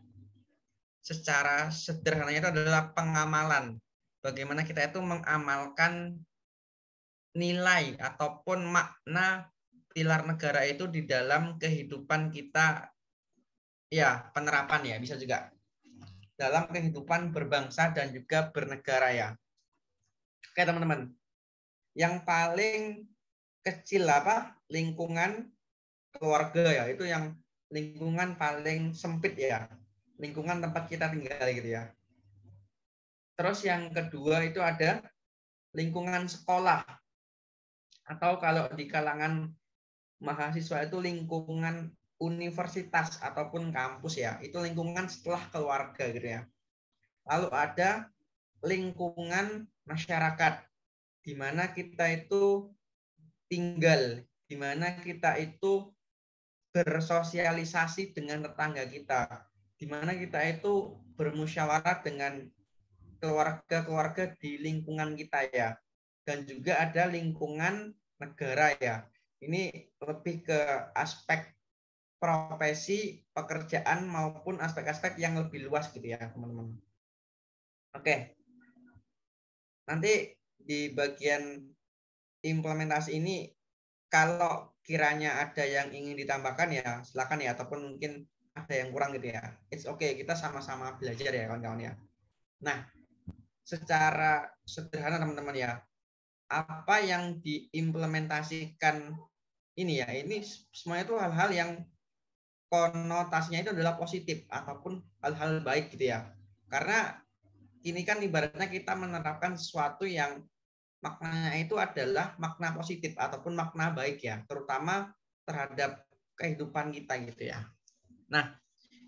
Speaker 1: Secara sederhananya itu adalah pengamalan. Bagaimana kita itu mengamalkan nilai ataupun makna pilar negara itu di dalam kehidupan kita, ya penerapan ya, bisa juga dalam kehidupan berbangsa dan juga bernegara ya. Oke teman-teman, yang paling kecil apa? Lingkungan keluarga ya, itu yang lingkungan paling sempit ya, lingkungan tempat kita tinggal gitu ya. Terus yang kedua itu ada lingkungan sekolah, atau kalau di kalangan mahasiswa itu lingkungan universitas ataupun kampus ya, itu lingkungan setelah keluarga gitu ya. Lalu ada lingkungan masyarakat, di mana kita itu tinggal, di mana kita itu bersosialisasi dengan tetangga kita, di mana kita itu bermusyawarah dengan keluarga-keluarga di lingkungan kita ya. Dan juga ada lingkungan negara ya. Ini lebih ke aspek profesi, pekerjaan maupun aspek-aspek yang lebih luas gitu ya, teman-teman. Oke. Nanti di bagian implementasi ini kalau kiranya ada yang ingin ditambahkan ya silakan ya, ataupun mungkin ada yang kurang gitu ya. It's okay, kita sama-sama belajar ya kawan-kawan ya. Nah, secara sederhana teman-teman ya, apa yang diimplementasikan ini ya, ini semuanya itu hal-hal yang konotasinya itu adalah positif ataupun hal-hal baik gitu ya. Karena ini kan ibaratnya kita menerapkan sesuatu yang maknanya itu adalah makna positif ataupun makna baik ya, terutama terhadap kehidupan kita gitu ya. Nah,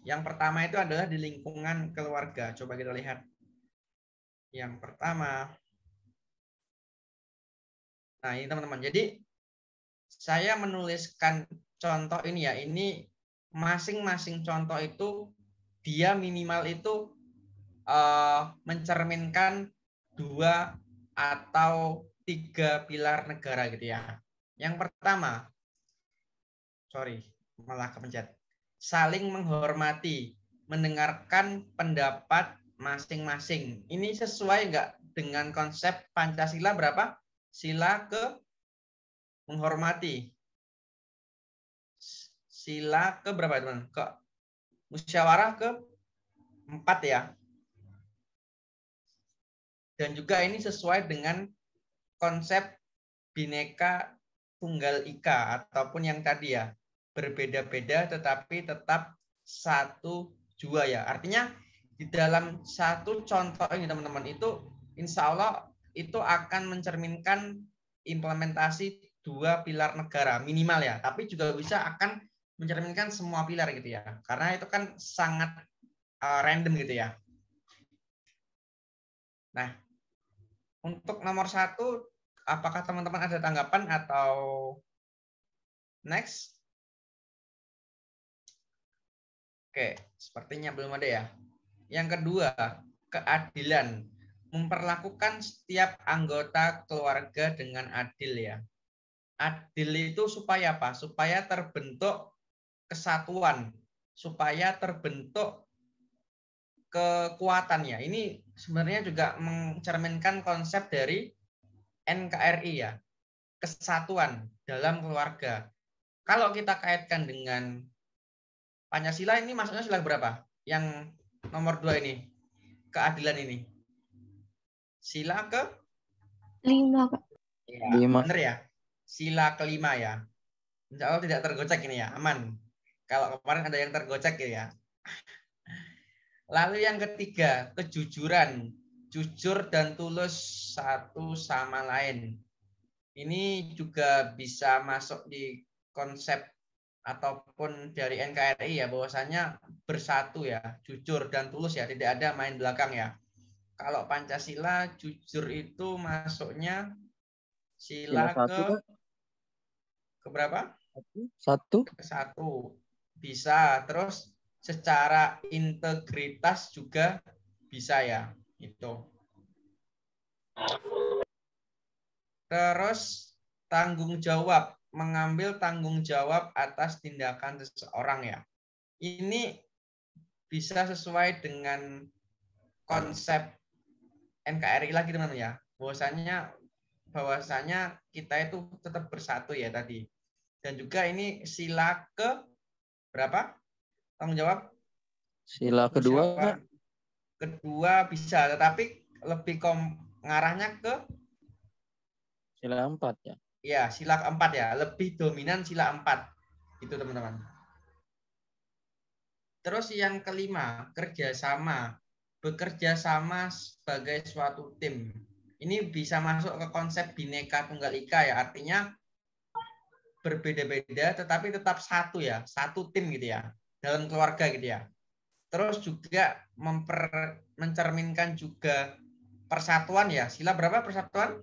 Speaker 1: yang pertama itu adalah di lingkungan keluarga. Coba kita lihat. Yang pertama. Nah, ini teman-teman. Jadi saya menuliskan contoh ini ya. Ini masing-masing contoh itu dia minimal itu mencerminkan 2 atau 3 pilar negara gitu ya. Yang pertama, malah kepencet. Saling menghormati, mendengarkan pendapat masing-masing. Ini sesuai nggak dengan konsep Pancasila berapa? Sila ke menghormati. Sila ke berapa teman? Ke musyawarah ke 4 ya. Dan juga ini sesuai dengan konsep Bhinneka Tunggal Ika ataupun yang tadi ya, berbeda-beda tetapi tetap satu jua ya. Artinya di dalam satu contoh ini teman-teman itu insya Allah itu akan mencerminkan implementasi 2 pilar negara minimal ya. Tapi juga bisa akan mencerminkan semua pilar gitu ya. Karena itu kan sangat random gitu ya. Nah, untuk nomor 1, apakah teman-teman ada tanggapan atau next? Oke, sepertinya belum ada ya. Yang kedua, keadilan. Memperlakukan setiap anggota keluarga dengan adil ya. Adil itu supaya apa? Supaya terbentuk kesatuan, supaya terbentuk kekuatannya. Ini sebenarnya juga mencerminkan konsep dari NKRI ya, kesatuan dalam keluarga. Kalau kita kaitkan dengan Pancasila, ini maksudnya sila berapa? yang nomor 2 ini, keadilan ini. Sila ke
Speaker 5: 5, Kak.
Speaker 1: ya,
Speaker 4: 5.
Speaker 1: bener ya. Sila kelima ya. Insya Allah tidak tergocek ini ya, aman. Kalau kemarin ada yang tergocek ya. Lalu yang ketiga, kejujuran. Jujur dan tulus satu sama lain. Ini juga bisa masuk di konsep ataupun dari NKRI ya, bahwasanya bersatu ya, jujur dan tulus ya, tidak ada main belakang ya. Kalau Pancasila jujur itu masuknya
Speaker 4: Sila
Speaker 1: sila
Speaker 4: 1,
Speaker 1: ke berapa?
Speaker 4: 1.
Speaker 1: Ke 1. Bisa. Terus secara integritas juga bisa ya. Itu. Terus tanggung jawab, mengambil tanggung jawab atas tindakan seseorang ya. Ini bisa sesuai dengan konsep NKRI lagi teman-teman ya. Bahwasanya kita itu tetap bersatu ya tadi. Dan juga ini sila ke berapa? Tanggung jawab?
Speaker 4: Sila kedua, Kak.
Speaker 1: Kedua bisa, tetapi lebih ngarahnya ke
Speaker 4: Sila 4 ya.
Speaker 1: ya, sila keempat ya, lebih dominan sila 4. Itu teman-teman. Terus yang kelima, kerjasama. Bekerja sama sebagai suatu tim. Ini bisa masuk ke konsep Bhinneka Tunggal Ika ya, artinya berbeda-beda tetapi tetap satu ya, satu tim gitu ya, dalam keluarga gitu ya. Terus juga mencerminkan juga persatuan ya. Sila berapa persatuan?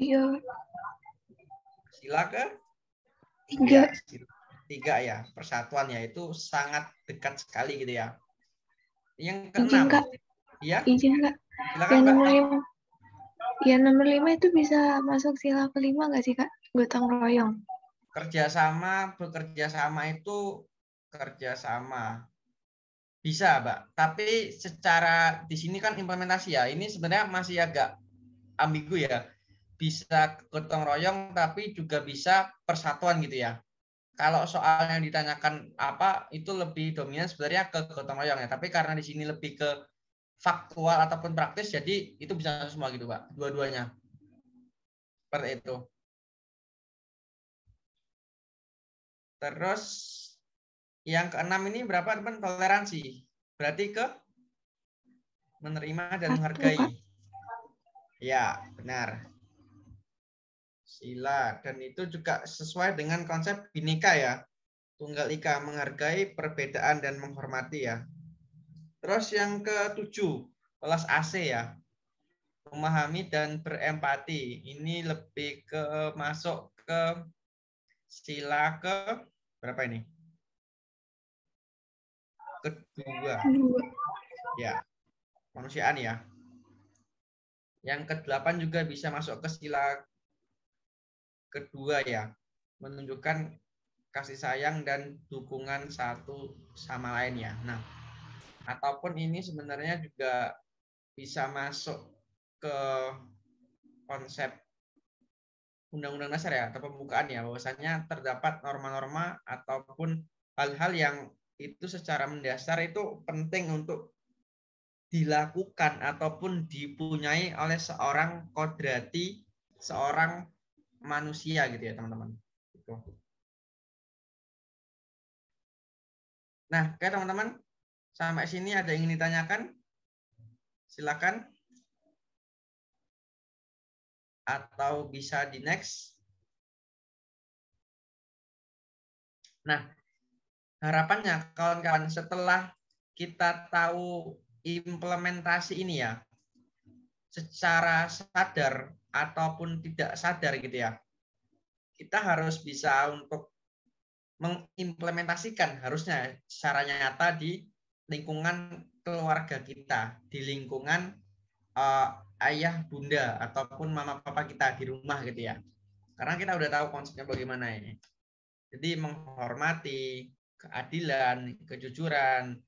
Speaker 5: Iya,
Speaker 1: Sila ke
Speaker 5: 3.
Speaker 1: ya, 3 ya, persatuan ya, itu sangat dekat sekali gitu ya. Yang
Speaker 5: Izin,
Speaker 1: keenam,
Speaker 5: Kak.
Speaker 1: ya,
Speaker 5: Izin, Kak.
Speaker 1: silakan
Speaker 5: Yang
Speaker 1: Mbak.
Speaker 5: nomor 5. Yang nomor 5 itu bisa masuk sila kelima nggak sih, Kak? Gotong royong.
Speaker 1: Kerjasama, bekerja sama itu kerjasama. Bisa, Mbak. Tapi secara di sini kan implementasi ya, ini sebenarnya masih agak ambigu ya. Bisa gotong royong tapi juga bisa persatuan gitu ya. Kalau soal yang ditanyakan apa itu lebih dominan sebenarnya ke gotong royong ya. Tapi karena di sini lebih ke faktual ataupun praktis, jadi itu bisa semua gitu, Pak. Dua-duanya. Seperti itu. Terus yang keenam ini berapa, teman? Toleransi. Berarti ke menerima dan
Speaker 5: 1,
Speaker 1: menghargai.
Speaker 5: Kak.
Speaker 1: Ya, benar. Sila, dan itu juga sesuai dengan konsep Bhinneka ya. Tunggal Ika, menghargai perbedaan dan menghormati ya. Terus yang ke-7, kelas AC ya. Memahami dan berempati. Ini lebih ke masuk ke sila ke berapa ini? Kedua.
Speaker 5: 2.
Speaker 1: Ya, kemanusiaan ya. Yang ke-8 juga bisa masuk ke sila kedua ya. Menunjukkan kasih sayang dan dukungan satu sama lain ya. Nah, ataupun ini sebenarnya juga bisa masuk ke konsep Undang-Undang Dasar ya, atau pembukaan ya, bahwasanya terdapat norma-norma ataupun hal-hal yang itu secara mendasar itu penting untuk dilakukan ataupun dipunyai oleh seorang kodrati, seorang manusia gitu ya teman-teman. Nah, oke teman-teman, sampai sini ada yang ingin ditanyakan? Silakan. Atau bisa di next. Nah, harapannya kawan-kawan setelah kita tahu implementasi ini ya, secara sadar ataupun tidak sadar gitu ya, kita harus bisa untuk mengimplementasikan harusnya secara nyata di lingkungan keluarga kita, di lingkungan ayah bunda ataupun mama papa kita di rumah gitu ya. Karena kita udah tahu konsepnya bagaimana ini. Jadi menghormati, keadilan, kejujuran,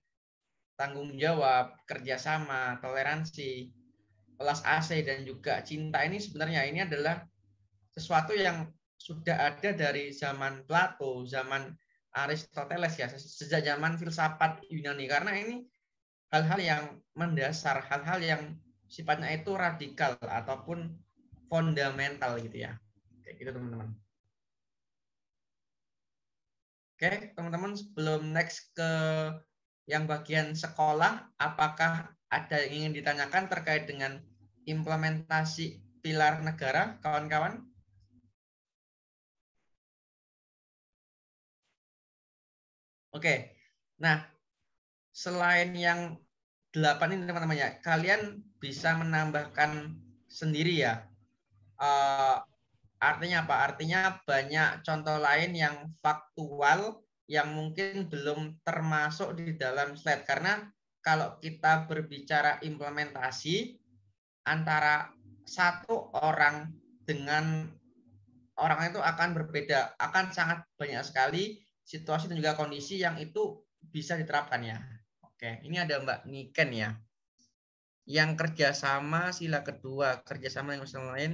Speaker 1: tanggung jawab, kerjasama, toleransi, welas asih dan juga cinta ini sebenarnya ini adalah sesuatu yang sudah ada dari zaman Plato, zaman Aristoteles ya, sejak zaman filsafat Yunani, karena ini hal-hal yang mendasar, hal-hal yang sifatnya itu radikal ataupun fundamental gitu ya. Kayak gitu teman-teman. Oke, teman-teman, sebelum next ke yang bagian sekolah, apakah ada yang ingin ditanyakan terkait dengan implementasi pilar negara, kawan-kawan? Oke, nah selain yang 8 ini teman-teman ya, kalian bisa menambahkan sendiri ya. Artinya apa? Artinya banyak contoh lain yang faktual yang mungkin belum termasuk di dalam slide. Karena kalau kita berbicara implementasi antara satu orang dengan orang itu akan berbeda, akan sangat banyak sekali situasi dan juga kondisi yang itu bisa diterapkan ya. Oke, ini ada Mbak Niken ya. Yang kerjasama sila kedua, kerjasama yang lain.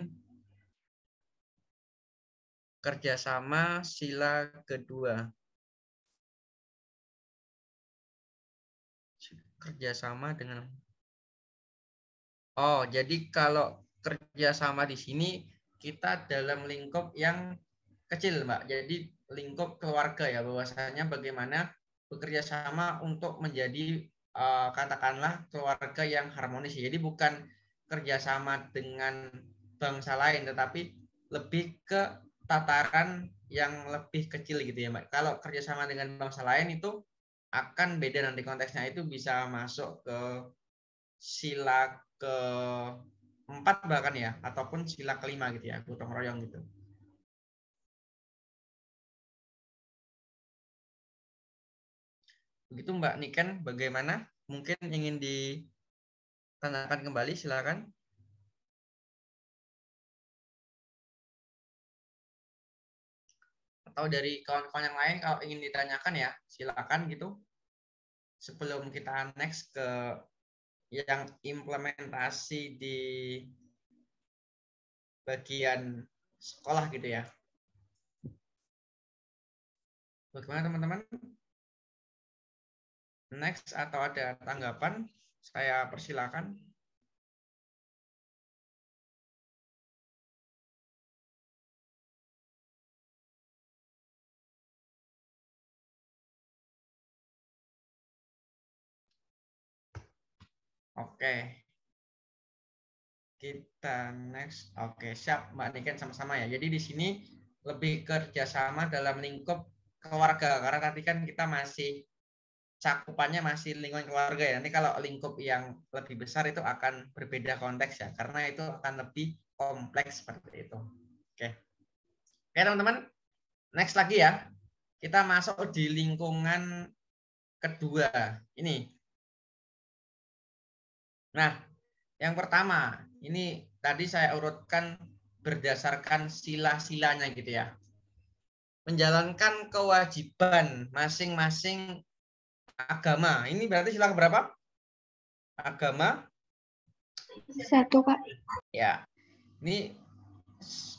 Speaker 1: Kerjasama sila kedua. Kerjasama dengan. Oh, jadi kalau kerjasama di sini kita dalam lingkup yang kecil, Mbak. Jadi lingkup keluarga ya, bahwasanya bagaimana bekerja sama untuk menjadi katakanlah keluarga yang harmonis. Jadi bukan kerjasama dengan bangsa lain, tetapi lebih ke tataran yang lebih kecil gitu ya, Mbak. Kalau kerjasama dengan bangsa lain itu akan beda nanti konteksnya, itu bisa masuk ke sila ke-4 bahkan ya, ataupun sila ke-5 gitu ya, gotong royong gitu. Begitu Mbak Niken, bagaimana? Mungkin ingin ditanyakan kembali, silakan. Atau dari kawan-kawan yang lain kalau ingin ditanyakan ya, silakan gitu. Sebelum kita next ke yang implementasi di bagian sekolah gitu ya. Bagaimana teman-teman? Next atau ada tanggapan? Saya persilakan. Oke. Kita next. Oke, siap Mbak Niken, sama-sama ya. Jadi di sini lebih kerjasama dalam lingkup keluarga. Karena tadi kan kita masih cakupannya masih lingkungan keluarga ya. Nanti kalau lingkup yang lebih besar itu akan berbeda konteks ya. Karena itu akan lebih kompleks seperti itu. Oke. Oke teman-teman. Next lagi ya. Kita masuk di lingkungan kedua. Ini. Nah, yang pertama, ini tadi saya urutkan berdasarkan sila-silanya gitu ya. Menjalankan kewajiban masing-masing agama. Ini berarti sila berapa? Agama.
Speaker 5: 1, Kak.
Speaker 1: Ya. Ini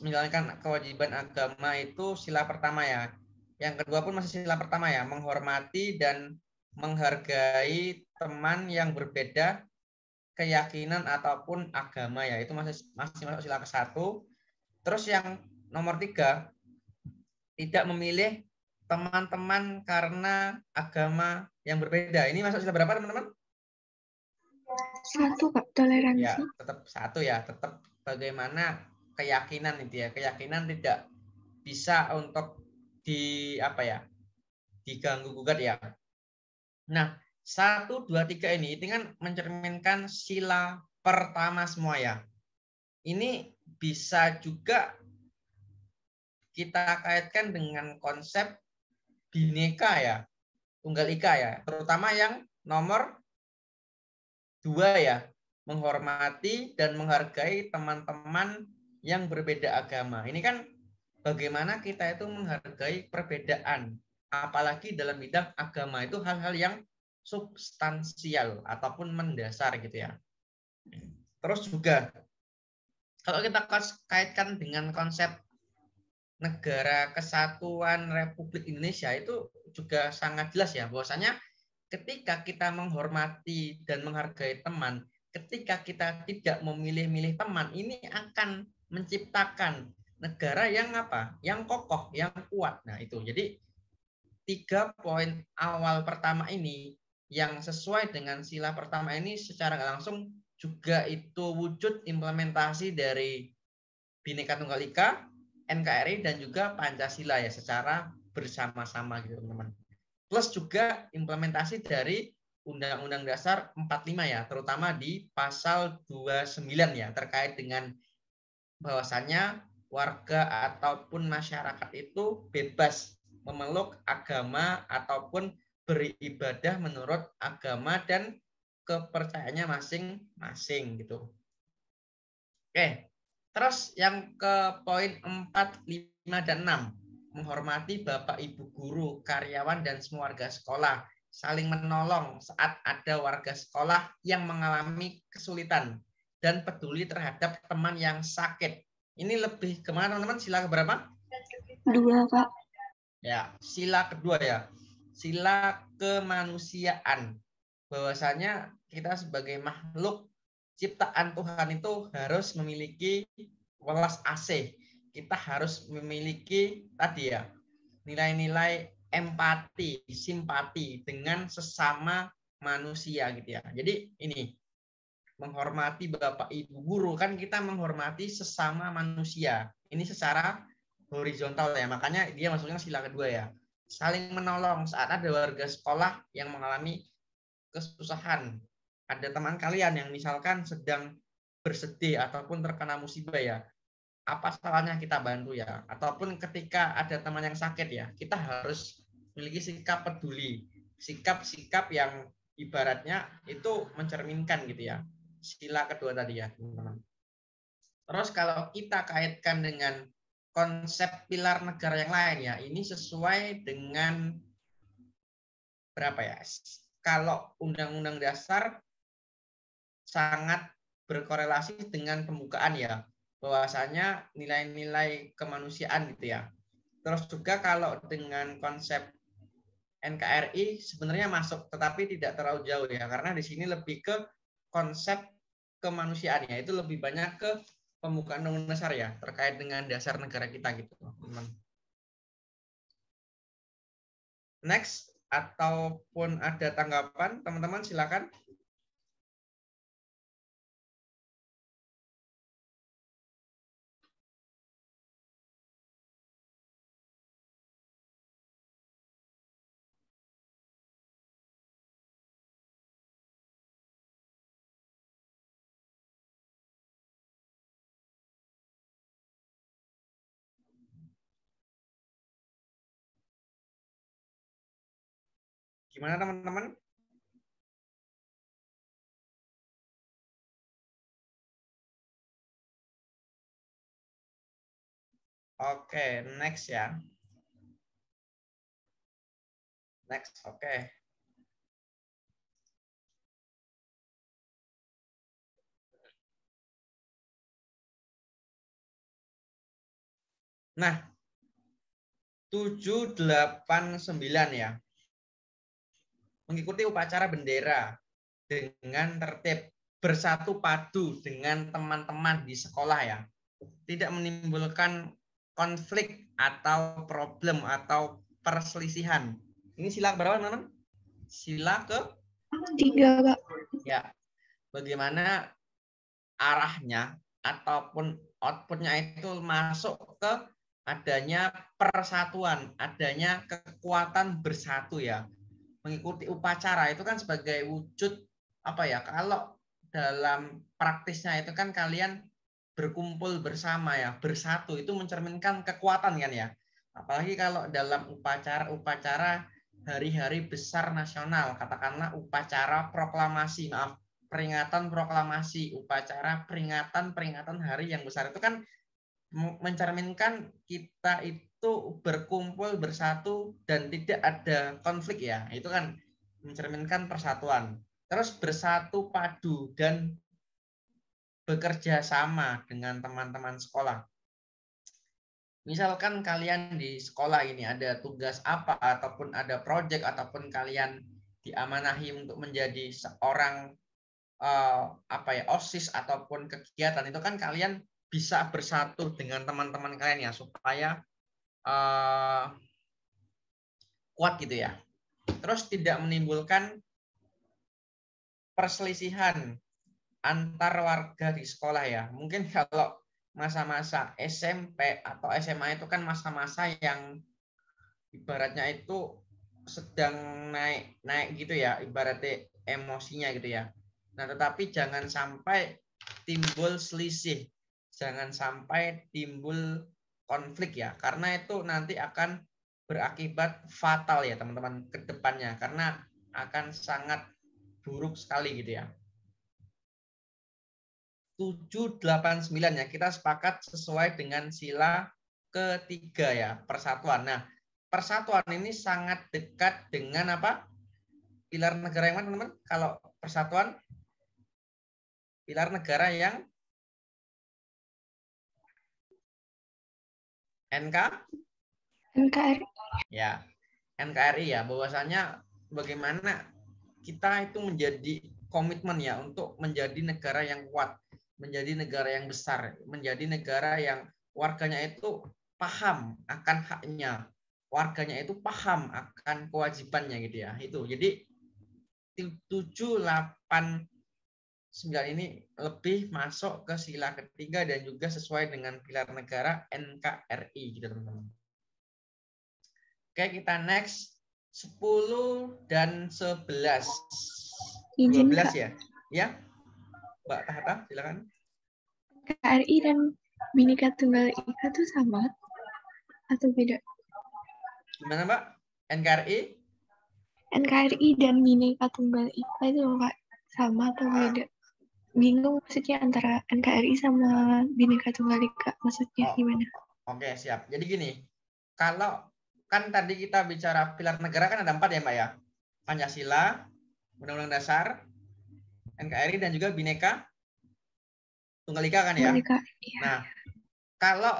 Speaker 1: menjalankan kewajiban agama itu sila pertama ya. Yang kedua pun masih sila pertama ya. Menghormati dan menghargai teman yang berbeda keyakinan ataupun agama ya, itu masih masuk sila ke-1. Terus yang nomor 3, tidak memilih teman-teman karena agama yang berbeda. Ini masuk sila berapa teman-teman?
Speaker 5: 1, Kak, toleransi.
Speaker 1: Ya, tetap 1 ya, tetap bagaimana keyakinan itu ya, keyakinan tidak bisa untuk diganggu gugat ya. Nah, 1, 2, 3 ini kan mencerminkan sila pertama semua ya. Ini bisa juga kita kaitkan dengan konsep Bhinneka ya, Tunggal Ika ya, terutama yang nomor 2 ya, menghormati dan menghargai teman-teman yang berbeda agama. Ini kan bagaimana kita itu menghargai perbedaan, apalagi dalam bidang agama itu hal-hal yang substansial ataupun mendasar gitu ya. Terus juga kalau kita kaitkan dengan konsep Negara Kesatuan Republik Indonesia, itu juga sangat jelas ya, bahwasanya ketika kita menghormati dan menghargai teman, ketika kita tidak memilih-milih teman, ini akan menciptakan negara yang apa? Yang kokoh, yang kuat. Nah, itu. Jadi 3 poin awal pertama ini yang sesuai dengan sila pertama ini secara nggak langsung juga itu wujud implementasi dari Bhinneka Tunggal Ika, NKRI, dan juga Pancasila ya secara bersama-sama gitu teman-teman. Plus juga implementasi dari Undang-Undang Dasar 45 ya, terutama di pasal 29 ya, terkait dengan bahwasannya warga ataupun masyarakat itu bebas memeluk agama ataupun beribadah menurut agama dan kepercayaannya masing-masing gitu. Oke, terus yang ke poin 4, 5, dan 6. Menghormati Bapak Ibu guru, karyawan, dan semua warga sekolah. Saling menolong saat ada warga sekolah yang mengalami kesulitan. Dan peduli terhadap teman yang sakit. Ini lebih kemana teman-teman? Sila keberapa?
Speaker 5: 2, Kak.
Speaker 1: Ya, sila kedua ya. Sila kemanusiaan. Bahwasanya kita sebagai makhluk ciptaan Tuhan itu harus memiliki welas asih. Kita harus memiliki tadi ya, nilai-nilai empati, simpati dengan sesama manusia gitu ya. Jadi ini menghormati Bapak Ibu guru, kan kita menghormati sesama manusia. Ini secara horizontal ya, makanya dia masuknya sila kedua ya. Saling menolong saat ada warga sekolah yang mengalami kesusahan. Ada teman kalian yang misalkan sedang bersedih ataupun terkena musibah ya, apa salahnya kita bantu ya? Ataupun ketika ada teman yang sakit ya, kita harus memiliki sikap peduli, sikap-sikap yang ibaratnya itu mencerminkan gitu ya. Sila kedua tadi ya, teman-teman. Terus kalau kita kaitkan dengan konsep pilar negara yang lain ya, ini sesuai dengan berapa ya? Kalau Undang-Undang Dasar sangat berkorelasi dengan pembukaan ya, bahwasanya nilai-nilai kemanusiaan gitu ya. Terus juga kalau dengan konsep NKRI sebenarnya masuk, tetapi tidak terlalu jauh ya, karena di sini lebih ke konsep kemanusiaannya, itu lebih banyak ke pembukaan Undang-Undang Dasar ya, terkait dengan dasar negara kita gitu, teman. Next, ataupun ada tanggapan, teman-teman silakan. Gimana teman-teman? Oke, next ya. Next, oke. Nah, 7, 8, 9 ya. Mengikuti upacara bendera dengan tertib, bersatu padu dengan teman-teman di sekolah ya. Tidak menimbulkan konflik atau problem atau perselisihan. Ini sila berapa, teman-teman? Sila ke
Speaker 5: 3, Kak.
Speaker 1: ya. Bagaimana arahnya ataupun outputnya itu masuk ke adanya persatuan, adanya kekuatan bersatu ya. Mengikuti upacara itu kan sebagai wujud apa ya, kalau dalam praktisnya itu kan kalian berkumpul bersama ya, bersatu, itu mencerminkan kekuatan kan ya. Apalagi kalau dalam upacara-upacara hari-hari besar nasional, katakanlah upacara proklamasi, maaf, peringatan proklamasi, upacara peringatan hari yang besar, itu kan mencerminkan kita itu berkumpul bersatu dan tidak ada konflik ya. Itu kan mencerminkan persatuan. Terus bersatu padu dan bekerja sama dengan teman-teman sekolah. Misalkan kalian di sekolah ini ada tugas apa ataupun ada proyek ataupun kalian diamanahi untuk menjadi seorang OSIS ataupun kegiatan itu kan kalian bisa bersatu dengan teman-teman kalian ya supaya kuat gitu ya. Terus tidak menimbulkan perselisihan antar warga di sekolah ya. Mungkin kalau masa-masa SMP atau SMA itu kan masa-masa yang ibaratnya itu sedang naik gitu ya, ibaratnya emosinya gitu ya. Nah, tetapi jangan sampai timbul selisih, jangan sampai timbul konflik ya, karena itu nanti akan berakibat fatal ya teman-teman ke depannya, karena akan sangat buruk sekali gitu ya. 7, 8, 9 ya, kita sepakat sesuai dengan sila ketiga ya, persatuan. Nah, persatuan ini sangat dekat dengan apa? Pilar negara yang mana teman-teman? Kalau persatuan, pilar negara yang
Speaker 5: NKRI.
Speaker 1: Ya, NKRI ya, bahwasanya bagaimana kita itu menjadi komitmen ya untuk menjadi negara yang kuat, menjadi negara yang besar, menjadi negara yang warganya itu paham akan haknya, warganya itu paham akan kewajibannya gitu ya. Itu. Jadi 7, 8, 9 ini lebih masuk ke sila ketiga dan juga sesuai dengan pilar negara NKRI gitu teman-teman. Oke, kita next 10 dan 11.
Speaker 5: Izin
Speaker 1: 12
Speaker 5: Kak,
Speaker 1: ya. Ya. Mbak Tahta, silakan.
Speaker 5: NKRI dan Bhinneka Tunggal Ika tuh sama atau beda?
Speaker 1: Gimana, Mbak? NKRI?
Speaker 5: NKRI dan Bhinneka Tunggal Ika itu Kak sama atau beda? Bingung maksudnya antara NKRI sama Bhinneka Tunggal Ika, maksudnya gimana?
Speaker 1: Oke, siap. Jadi gini, kalau kan tadi kita bicara pilar negara kan ada 4 ya, Mbak ya. Pancasila, Undang-Undang Dasar, NKRI dan juga Bhinneka Tunggal Ika kan ya.
Speaker 5: Tunggal Ika, iya.
Speaker 1: Nah, kalau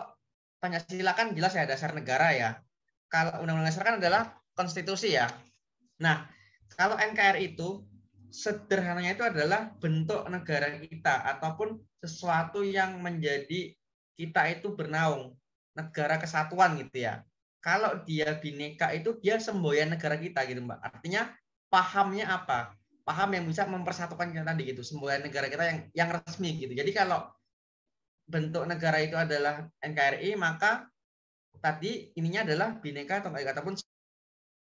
Speaker 1: Pancasila kan jelas ya dasar negara ya. Kalau Undang-Undang Dasar kan adalah konstitusi ya. Nah, kalau NKRI itu sederhananya itu adalah bentuk negara kita ataupun sesuatu yang menjadi kita itu bernaung, negara kesatuan gitu ya. Kalau dia Bhinneka itu dia semboyan negara kita gitu Mbak. Artinya pahamnya apa? Paham yang bisa mempersatukan kita tadi gitu, semboyan negara kita yang resmi gitu. Jadi kalau bentuk negara itu adalah NKRI, maka tadi ininya adalah Bhinneka Tunggal Ika ataupun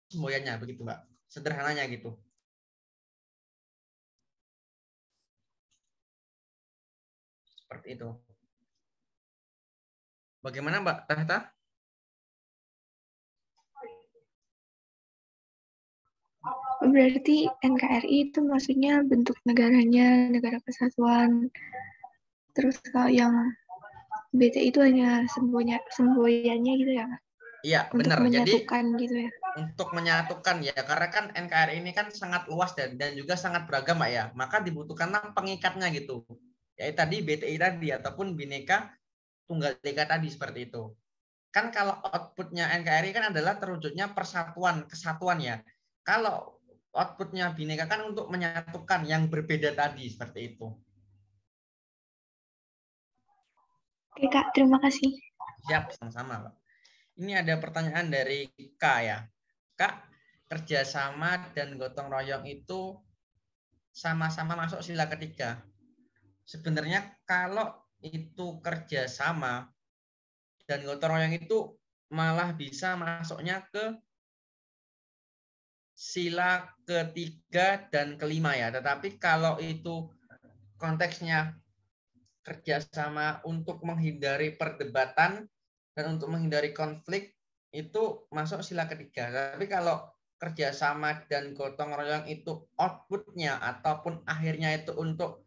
Speaker 1: semboyannya begitu Mbak. Sederhananya gitu. Seperti itu. Bagaimana Mbak Tahta?
Speaker 5: Berarti NKRI itu maksudnya bentuk negaranya, negara kesatuan. Terus kalau yang BT itu hanya semboyannya gitu ya, Kak?
Speaker 1: Iya,
Speaker 5: Untuk
Speaker 1: benar.
Speaker 5: menyatukan
Speaker 1: Jadi
Speaker 5: gitu ya.
Speaker 1: untuk menyatukan ya, karena kan NKRI ini kan sangat luas dan juga sangat beragam Mbak ya. Maka dibutuhkanlah pengikatnya gitu. Ya tadi BTI tadi ataupun Bhinneka Tunggal Ika tadi seperti itu. Kan kalau outputnya NKRI kan adalah terwujudnya persatuan, kesatuan ya. Kalau outputnya Bhinneka kan untuk menyatukan yang berbeda tadi seperti itu.
Speaker 5: Oke Kak, terima kasih.
Speaker 1: Siap, sama-sama Pak. Ini ada pertanyaan dari Kak ya. Kak, kerjasama dan gotong royong itu sama-sama masuk sila ketiga. Sebenarnya kalau itu kerjasama dan gotong royong itu malah bisa masuknya ke sila ketiga dan kelima ya. Tetapi kalau itu konteksnya kerjasama untuk menghindari perdebatan dan untuk menghindari konflik itu masuk sila ketiga. Tapi kalau kerjasama dan gotong royong itu outputnya ataupun akhirnya itu untuk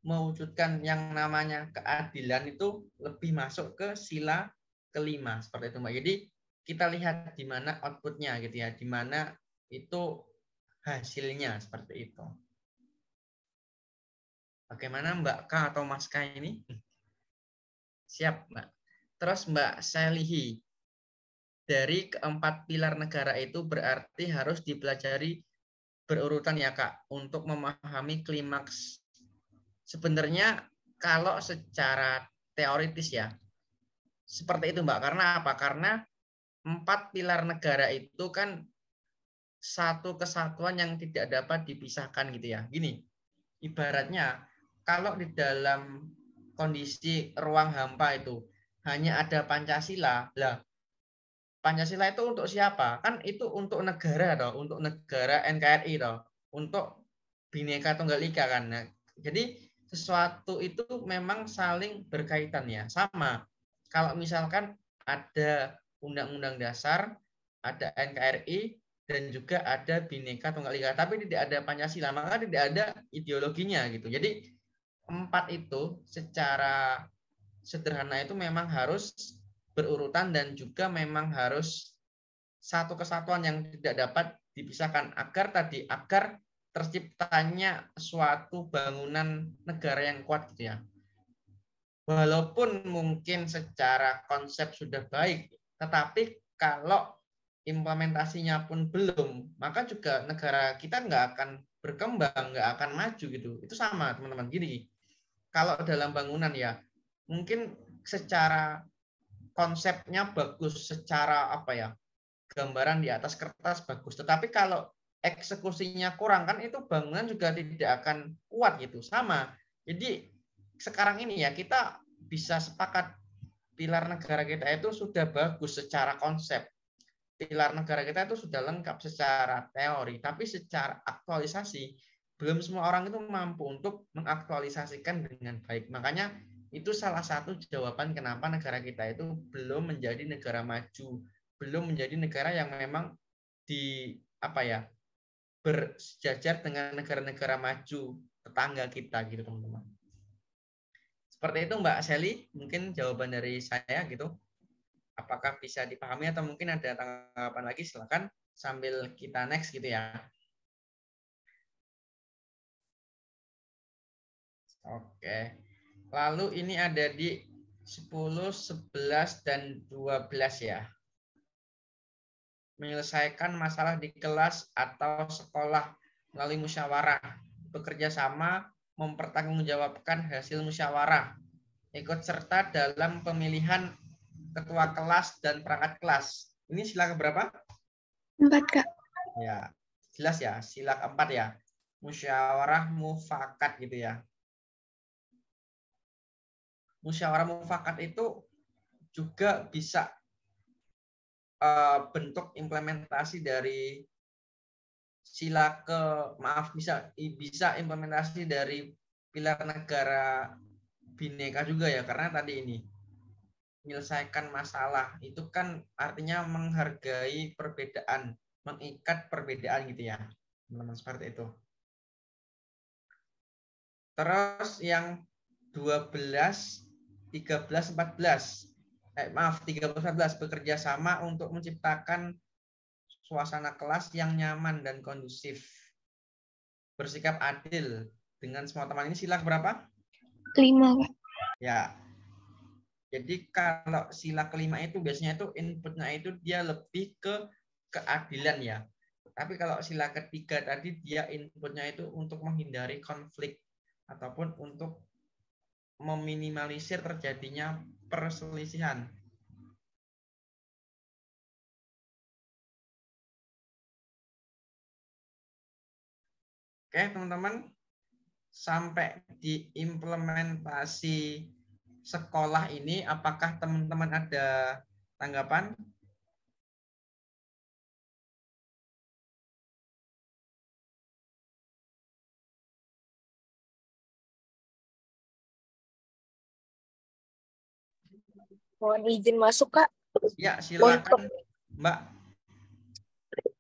Speaker 1: mewujudkan yang namanya keadilan itu lebih masuk ke sila kelima seperti itu Mbak. Jadi kita lihat di mana outputnya gitu ya, di mana itu hasilnya seperti itu. Bagaimana Mbak K atau Mas K ini? Siap Mbak. Terus Mbak Selihi, dari keempat pilar negara itu berarti harus dipelajari berurutan ya Kak, untuk memahami klimaks. Sebenarnya kalau secara teoritis ya, seperti itu Mbak. Karena apa? Karena 4 pilar negara itu kan satu kesatuan yang tidak dapat dipisahkan gitu ya. Gini, ibaratnya kalau di dalam kondisi ruang hampa itu hanya ada Pancasila, lah Pancasila itu untuk siapa? Kan itu untuk negara toh, untuk negara NKRI toh, untuk Bhinneka Tunggal Ika kan. Nah, jadi sesuatu itu memang saling berkaitan ya. Sama. Kalau misalkan ada Undang-Undang Dasar, ada NKRI, dan juga ada Bhinneka Tunggal Ika, tapi tidak ada Pancasila, maka tidak ada ideologinya gitu. Jadi 4 itu secara sederhana itu memang harus berurutan dan juga memang harus satu kesatuan yang tidak dapat dipisahkan agar terciptanya suatu bangunan negara yang kuat gitu ya. Walaupun mungkin secara konsep sudah baik, tetapi kalau implementasinya pun belum, maka juga negara kita nggak akan berkembang, nggak akan maju gitu. Itu sama teman-teman. Gini, kalau dalam bangunan ya, mungkin secara konsepnya bagus, secara apa ya, gambaran di atas kertas bagus, tetapi kalau eksekusinya kurang kan itu bangunan juga tidak akan kuat gitu. Sama. Jadi sekarang ini ya kita bisa sepakat pilar negara kita itu sudah bagus secara konsep. Pilar negara kita itu sudah lengkap secara teori, tapi secara aktualisasi belum semua orang itu mampu untuk mengaktualisasikan dengan baik. Makanya itu salah satu jawaban kenapa negara kita itu belum menjadi negara maju, belum menjadi negara yang memang di apa ya, bersejajar dengan negara-negara maju tetangga kita gitu teman-teman. Seperti itu Mbak Sally, mungkin jawaban dari saya gitu. Apakah bisa dipahami atau mungkin ada tanggapan lagi, silakan sambil kita next gitu ya. Oke. Lalu ini ada di 10, 11 dan 12 ya. Menyelesaikan masalah di kelas atau sekolah melalui musyawarah, bekerja sama, mempertanggungjawabkan hasil musyawarah, ikut serta dalam pemilihan ketua kelas dan perangkat kelas. Ini sila keberapa?
Speaker 5: 4 Kak.
Speaker 1: Ya, jelas ya, sila keempat ya. Musyawarah mufakat gitu ya. Musyawarah mufakat itu juga bisa bentuk implementasi dari sila bisa implementasi dari pilar negara Bhinneka juga ya, karena tadi ini menyelesaikan masalah itu kan artinya menghargai perbedaan, mengikat perbedaan gitu ya teman-teman, seperti itu. Terus yang 12, 13, 14 13-14 bekerja sama untuk menciptakan suasana kelas yang nyaman dan kondusif, bersikap adil dengan semua teman. Ini sila berapa?
Speaker 5: 5 Kak.
Speaker 1: Ya. Jadi kalau sila kelima itu biasanya itu inputnya itu dia lebih ke keadilan ya. Tapi kalau sila ketiga tadi dia inputnya itu untuk menghindari konflik ataupun untuk meminimalisir terjadinya perselisihan. Oke, teman-teman, sampai di implementasi sekolah ini, apakah teman-teman ada tanggapan?
Speaker 7: Mohon izin masuk, Kak.
Speaker 1: Ya, silakan, Mbak.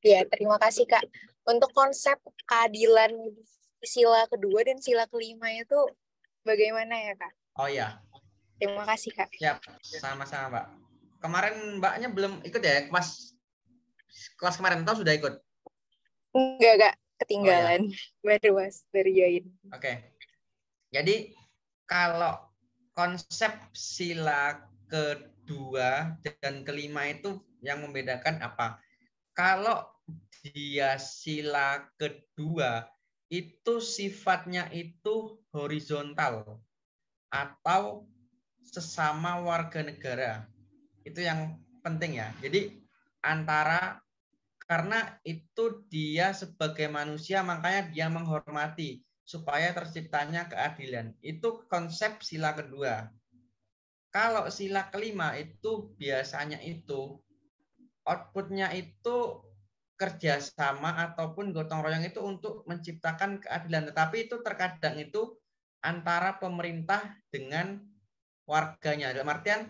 Speaker 7: Ya, terima kasih, Kak. Untuk konsep keadilan sila kedua dan sila kelima itu bagaimana ya, Kak?
Speaker 1: Oh ya.
Speaker 7: Terima kasih, Kak.
Speaker 1: Siap, sama-sama, Mbak. Kemarin Mbaknya belum ikut ya, kelas kemarin, atau sudah ikut?
Speaker 7: Enggak, Kak. Ketinggalan. Oh, ya. Baru join.
Speaker 1: Oke. Jadi, kalau konsep sila kedua dan kelima itu yang membedakan apa? Kalau dia sila kedua itu sifatnya itu horizontal atau sesama warga negara. Itu yang penting ya. Jadi karena itu dia sebagai manusia makanya dia menghormati supaya terciptanya keadilan. Itu konsep sila kedua. Kalau sila kelima itu biasanya itu outputnya itu kerjasama ataupun gotong royong itu untuk menciptakan keadilan. Tetapi itu terkadang itu antara pemerintah dengan warganya. Dalam artian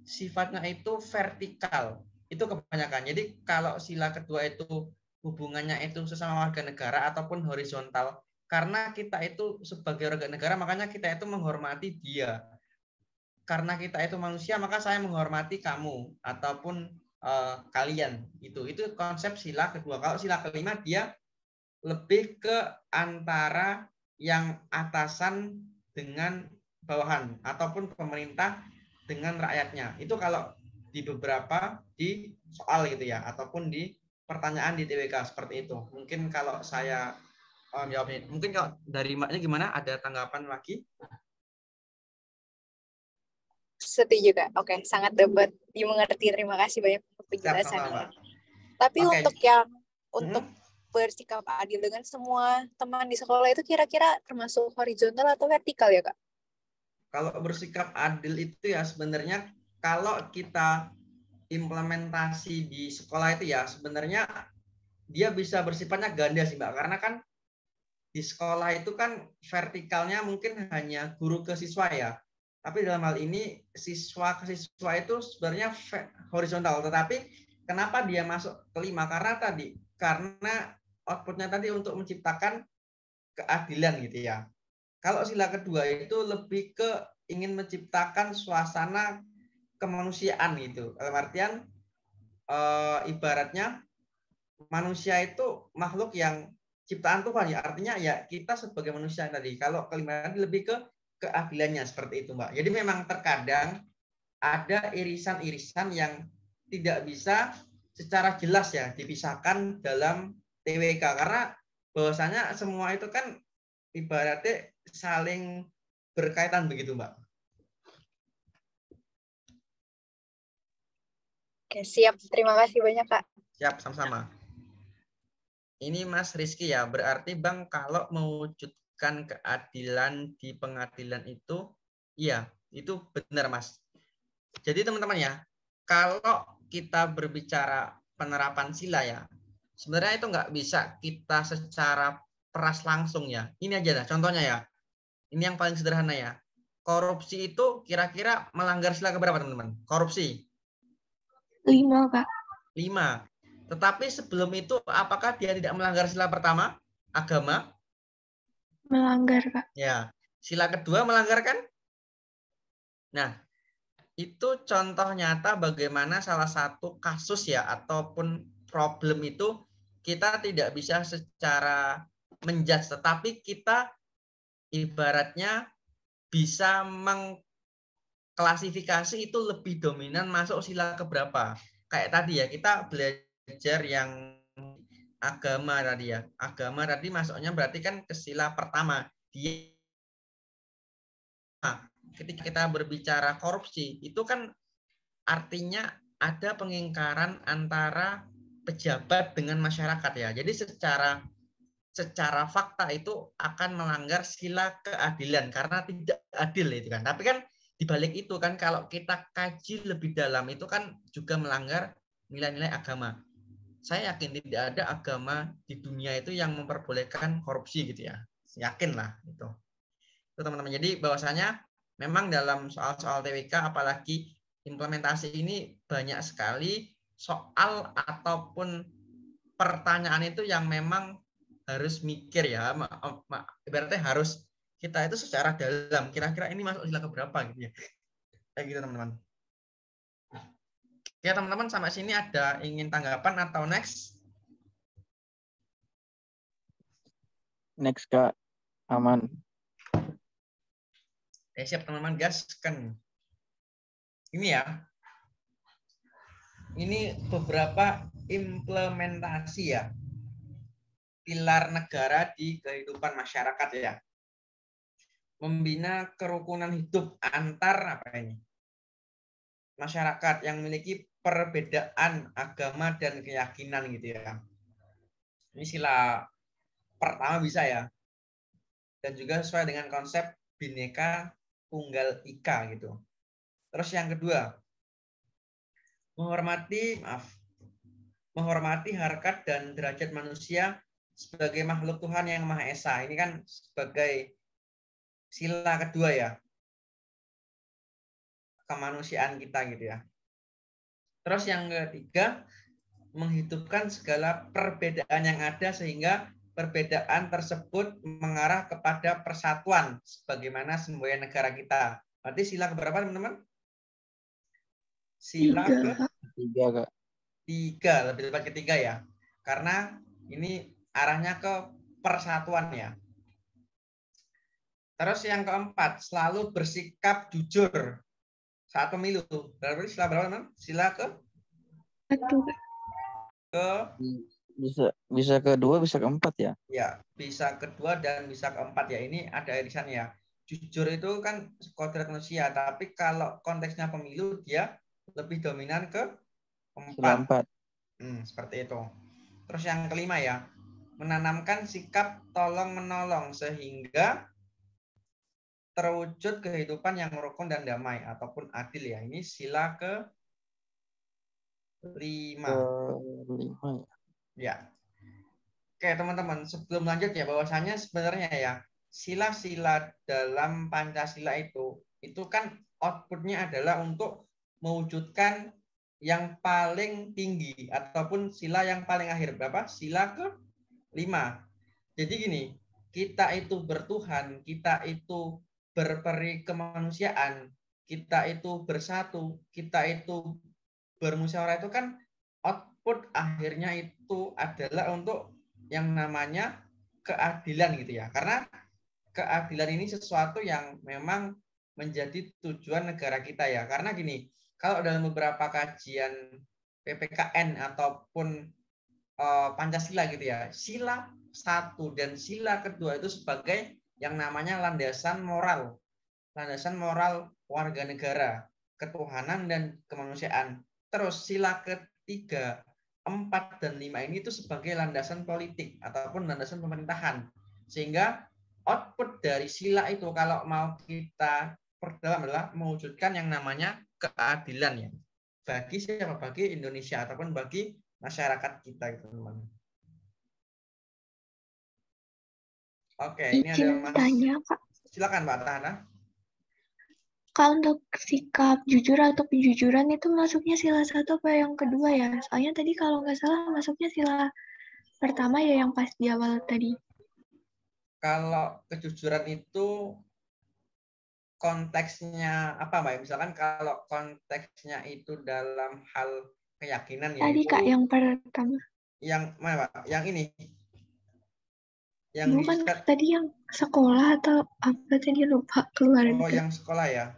Speaker 1: sifatnya itu vertikal. Itu kebanyakan. Jadi kalau sila kedua itu hubungannya itu sesama warga negara ataupun horizontal. Karena kita itu sebagai warga negara makanya kita itu menghormati dia. Karena kita itu manusia maka saya menghormati kamu ataupun kalian. Itu konsep sila kedua. Kalau sila kelima dia lebih ke antara yang atasan dengan bawahan ataupun pemerintah dengan rakyatnya. Itu kalau di beberapa di soal gitu ya ataupun di pertanyaan di TWK seperti itu. Mungkin kalau saya jawabnya. Mungkin kalau dari Mbaknya gimana? Ada tanggapan lagi?
Speaker 7: Setuju Kak. Oke, sangat dapat dimengerti. Terima kasih banyak untuk penjelasannya. Tapi untuk bersikap adil dengan semua teman di sekolah itu kira-kira termasuk horizontal atau vertikal ya Kak?
Speaker 1: Kalau bersikap adil itu ya sebenarnya kalau kita implementasi di sekolah itu ya sebenarnya dia bisa bersifatnya ganda sih Mbak. Karena kan di sekolah itu kan vertikalnya mungkin hanya guru ke siswa ya. Tapi dalam hal ini siswa ke siswa itu sebenarnya horizontal. Tetapi kenapa dia masuk kelima? Karena outputnya tadi untuk menciptakan keadilan gitu ya. Kalau sila kedua itu lebih ke ingin menciptakan suasana kemanusiaan gitu. Dalam artian ibaratnya manusia itu makhluk yang ciptaan Tuhan ya. Artinya ya kita sebagai manusia tadi. Kalau kelima tadi lebih ke keadilannya seperti itu Mbak. Jadi memang terkadang ada irisan-irisan yang tidak bisa secara jelas ya dipisahkan dalam TWK karena bahwasanya semua itu kan ibaratnya saling berkaitan begitu Mbak.
Speaker 7: Oke, siap. Terima kasih banyak Kak.
Speaker 1: Siap, sama-sama. Ini Mas Rizky ya, berarti Bang kalau mewujudkan keadilan di pengadilan itu, iya, itu benar Mas. Jadi teman-teman ya, kalau kita berbicara penerapan sila ya, sebenarnya itu nggak bisa kita secara peras langsung ya. Ini aja lah contohnya ya. Ini yang paling sederhana ya. Korupsi itu kira-kira melanggar sila keberapa teman-teman? Korupsi?
Speaker 5: 5 Kak.
Speaker 1: 5. Tetapi sebelum itu apakah dia tidak melanggar sila pertama? Agama?
Speaker 5: Melanggar Kak.
Speaker 1: Ya. Sila kedua melanggar kan? Nah, itu contoh nyata bagaimana salah satu kasus ya ataupun problem itu kita tidak bisa secara menjudge, tetapi kita ibaratnya bisa mengklasifikasi itu lebih dominan masuk sila keberapa. Kayak tadi ya, kita belajar yang agama tadi ya. Agama tadi masuknya berarti kan ke sila pertama. Ketika kita berbicara korupsi, itu kan artinya ada pengingkaran antara pejabat dengan masyarakat ya. Jadi secara fakta itu akan melanggar sila keadilan karena tidak adil itu kan. Tapi kan dibalik itu kan kalau kita kaji lebih dalam itu kan juga melanggar nilai-nilai agama. Saya yakin tidak ada agama di dunia itu yang memperbolehkan korupsi gitu ya. Yakin lah itu. Itu teman-teman. Jadi bahwasanya memang dalam soal-soal TWK apalagi implementasi ini banyak sekali soal ataupun pertanyaan itu yang memang harus mikir ya, ibaratnya harus kita itu secara dalam kira-kira ini masuk sila keberapa gitu ya. Kayak gitu teman-teman. Ya teman-teman sampai sini ada ingin tanggapan atau next?
Speaker 4: Next Kak, aman.
Speaker 1: Siap teman-teman, gaskan. Ini ya. Ini beberapa implementasi ya. Pilar negara di kehidupan masyarakat ya. Membina kerukunan hidup antar apa ini? Masyarakat yang memiliki perbedaan agama dan keyakinan gitu ya. Ini sila pertama bisa ya. Dan juga sesuai dengan konsep Bhinneka Tunggal Ika gitu. Terus yang kedua, menghormati harkat dan derajat manusia sebagai makhluk Tuhan yang Maha Esa. Ini kan sebagai sila kedua ya. Kemanusiaan kita gitu ya. Terus yang ketiga, menghidupkan segala perbedaan yang ada sehingga perbedaan tersebut mengarah kepada persatuan sebagaimana semboyan negara kita. Berarti sila keberapa teman-teman? Sila
Speaker 4: Tiga, Kak.
Speaker 1: ketiga, lebih tepat ketiga ya. Karena ini arahnya ke persatuan ya. Terus yang keempat, selalu bersikap jujur saat pemilu. Berarti sila berapa teman? Sila ke
Speaker 4: Bisa kedua, bisa keempat ya.
Speaker 1: Ya, bisa kedua dan bisa keempat ya. Ini ada irisan ya. Jujur itu kan kodrat manusia, tapi kalau konteksnya pemilu dia lebih dominan ke
Speaker 4: Sila
Speaker 1: empat.
Speaker 4: 4.
Speaker 1: Seperti itu. Terus yang kelima ya, menanamkan sikap tolong menolong sehingga terwujud kehidupan yang rukun dan damai ataupun adil ya. Ini sila ke 5.
Speaker 4: Kelima ya.
Speaker 1: Ya. Oke teman-teman, sebelum lanjut ya, bahwasanya sebenarnya ya sila-sila dalam Pancasila itu kan outputnya adalah untuk mewujudkan yang paling tinggi ataupun sila yang paling akhir. Berapa? Sila ke-5. Jadi gini, kita itu bertuhan, kita itu berperi kemanusiaan, kita itu bersatu, kita itu bermusyawarah, itu kan output akhirnya itu adalah untuk yang namanya keadilan gitu ya. Karena keadilan ini sesuatu yang memang menjadi tujuan negara kita ya. Karena gini, kalau dalam beberapa kajian PPKN ataupun Pancasila gitu ya, sila 1 dan sila kedua itu sebagai yang namanya landasan moral warga negara, ketuhanan dan kemanusiaan. Terus sila ketiga, 4 dan 5 ini itu sebagai landasan politik ataupun landasan pemerintahan. Sehingga output dari sila itu kalau mau kita perdalam adalah mewujudkan yang namanya keadilan ya. Bagi siapa? Bagi Indonesia ataupun bagi masyarakat kita gitu, teman. Oke, ini ada Mas.
Speaker 5: Tanya, Kak.
Speaker 1: Silakan Mbak Tahana.
Speaker 5: Kalau untuk sikap jujur atau penjujuran itu masuknya sila 1 apa yang kedua ya? Soalnya tadi kalau nggak salah masuknya sila pertama ya yang pas di awal tadi.
Speaker 1: Kalau kejujuran itu konteksnya apa Mbak? Misalkan kalau konteksnya itu dalam hal keyakinan ya.
Speaker 5: Tadi
Speaker 1: itu,
Speaker 5: Kak yang pertama.
Speaker 1: Yang mana Pak? Yang ini. Yang
Speaker 5: bukan tadi yang sekolah atau apa tadi lupa keluar.
Speaker 1: Oh, yang sekolah ya.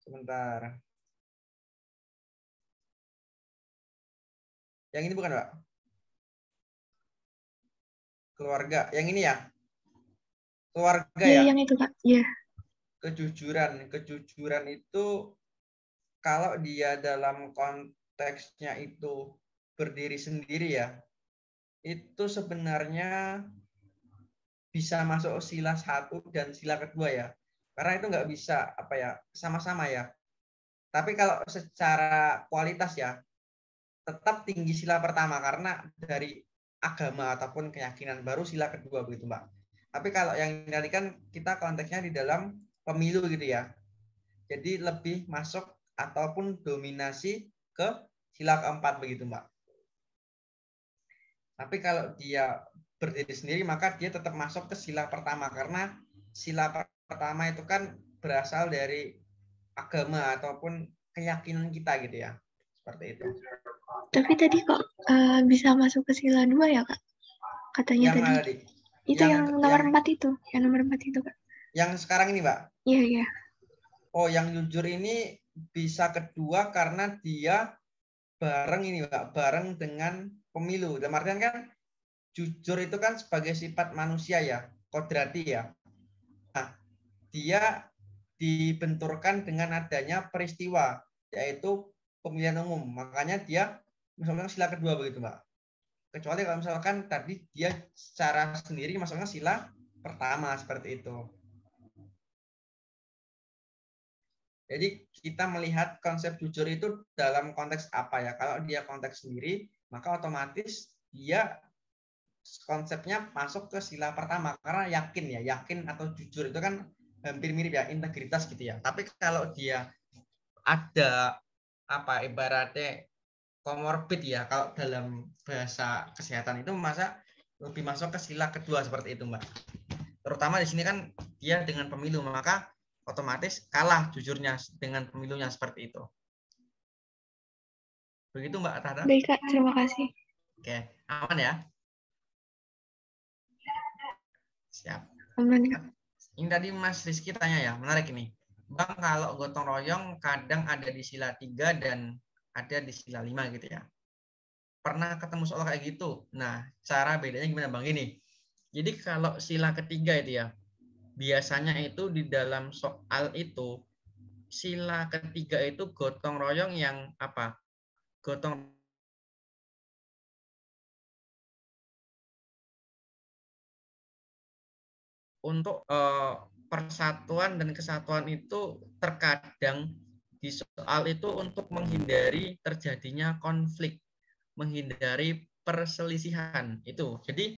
Speaker 1: Sebentar. Yang ini bukan, Pak? Keluarga. Yang ini ya? Keluarga ya?
Speaker 5: Yang itu, Kak. Iya.
Speaker 1: Kejujuran itu kalau dia dalam konteksnya itu berdiri sendiri ya, itu sebenarnya bisa masuk sila 1 dan sila kedua ya. Karena itu nggak bisa apa ya, sama-sama ya. Tapi kalau secara kualitas ya, tetap tinggi sila pertama karena dari agama ataupun keyakinan, baru sila kedua begitu Mbak. Tapi kalau yang tadi kan kita konteksnya di dalam pemilu gitu ya. Jadi lebih masuk ataupun dominasi ke sila keempat begitu Mbak. Tapi kalau dia berdiri sendiri maka dia tetap masuk ke sila pertama karena sila pertama itu kan berasal dari agama ataupun keyakinan kita gitu ya. Seperti itu.
Speaker 5: Tapi tadi kok bisa masuk ke sila 2 ya, Kak? Katanya
Speaker 1: yang
Speaker 5: tadi. Itu yang nomor 4 itu. Yang nomor 4 itu, Kak.
Speaker 1: Yang sekarang ini, Mbak?
Speaker 5: Iya, iya.
Speaker 1: Oh, yang jujur ini bisa kedua karena dia bareng ini Pak, bareng dengan pemilu. Dalam artian kan jujur itu kan sebagai sifat manusia ya, kodrati ya. Nah, dia dibenturkan dengan adanya peristiwa, yaitu pemilihan umum. Makanya dia misalnya sila kedua begitu Mbak. Kecuali kalau misalkan tadi dia secara sendiri masuknya sila pertama seperti itu. Jadi kita melihat konsep jujur itu dalam konteks apa ya? Kalau dia konteks sendiri, maka otomatis dia konsepnya masuk ke sila pertama karena yakin atau jujur itu kan hampir mirip ya, integritas gitu ya. Tapi kalau dia ada apa ibaratnya komorbid ya, kalau dalam bahasa kesehatan itu masa lebih masuk ke sila kedua seperti itu Mbak. Terutama di sini kan dia dengan pemilu, maka otomatis kalah jujurnya dengan pemilunya seperti itu. Begitu Mbak Tata?
Speaker 5: Baik Kak, terima kasih.
Speaker 1: Oke, aman ya? Siap.
Speaker 5: Aman Kak.
Speaker 1: Ini tadi Mas Rizky tanya ya, menarik ini. Bang, kalau gotong royong kadang ada di sila 3 dan ada di sila 5 gitu ya. Pernah ketemu soal kayak gitu? Nah, cara bedanya gimana Bang? Ini. Jadi kalau sila ketiga itu ya, biasanya itu di dalam soal itu sila ketiga itu gotong royong yang apa? Gotong untuk persatuan dan kesatuan itu terkadang di soal itu untuk menghindari terjadinya konflik, menghindari perselisihan itu. Jadi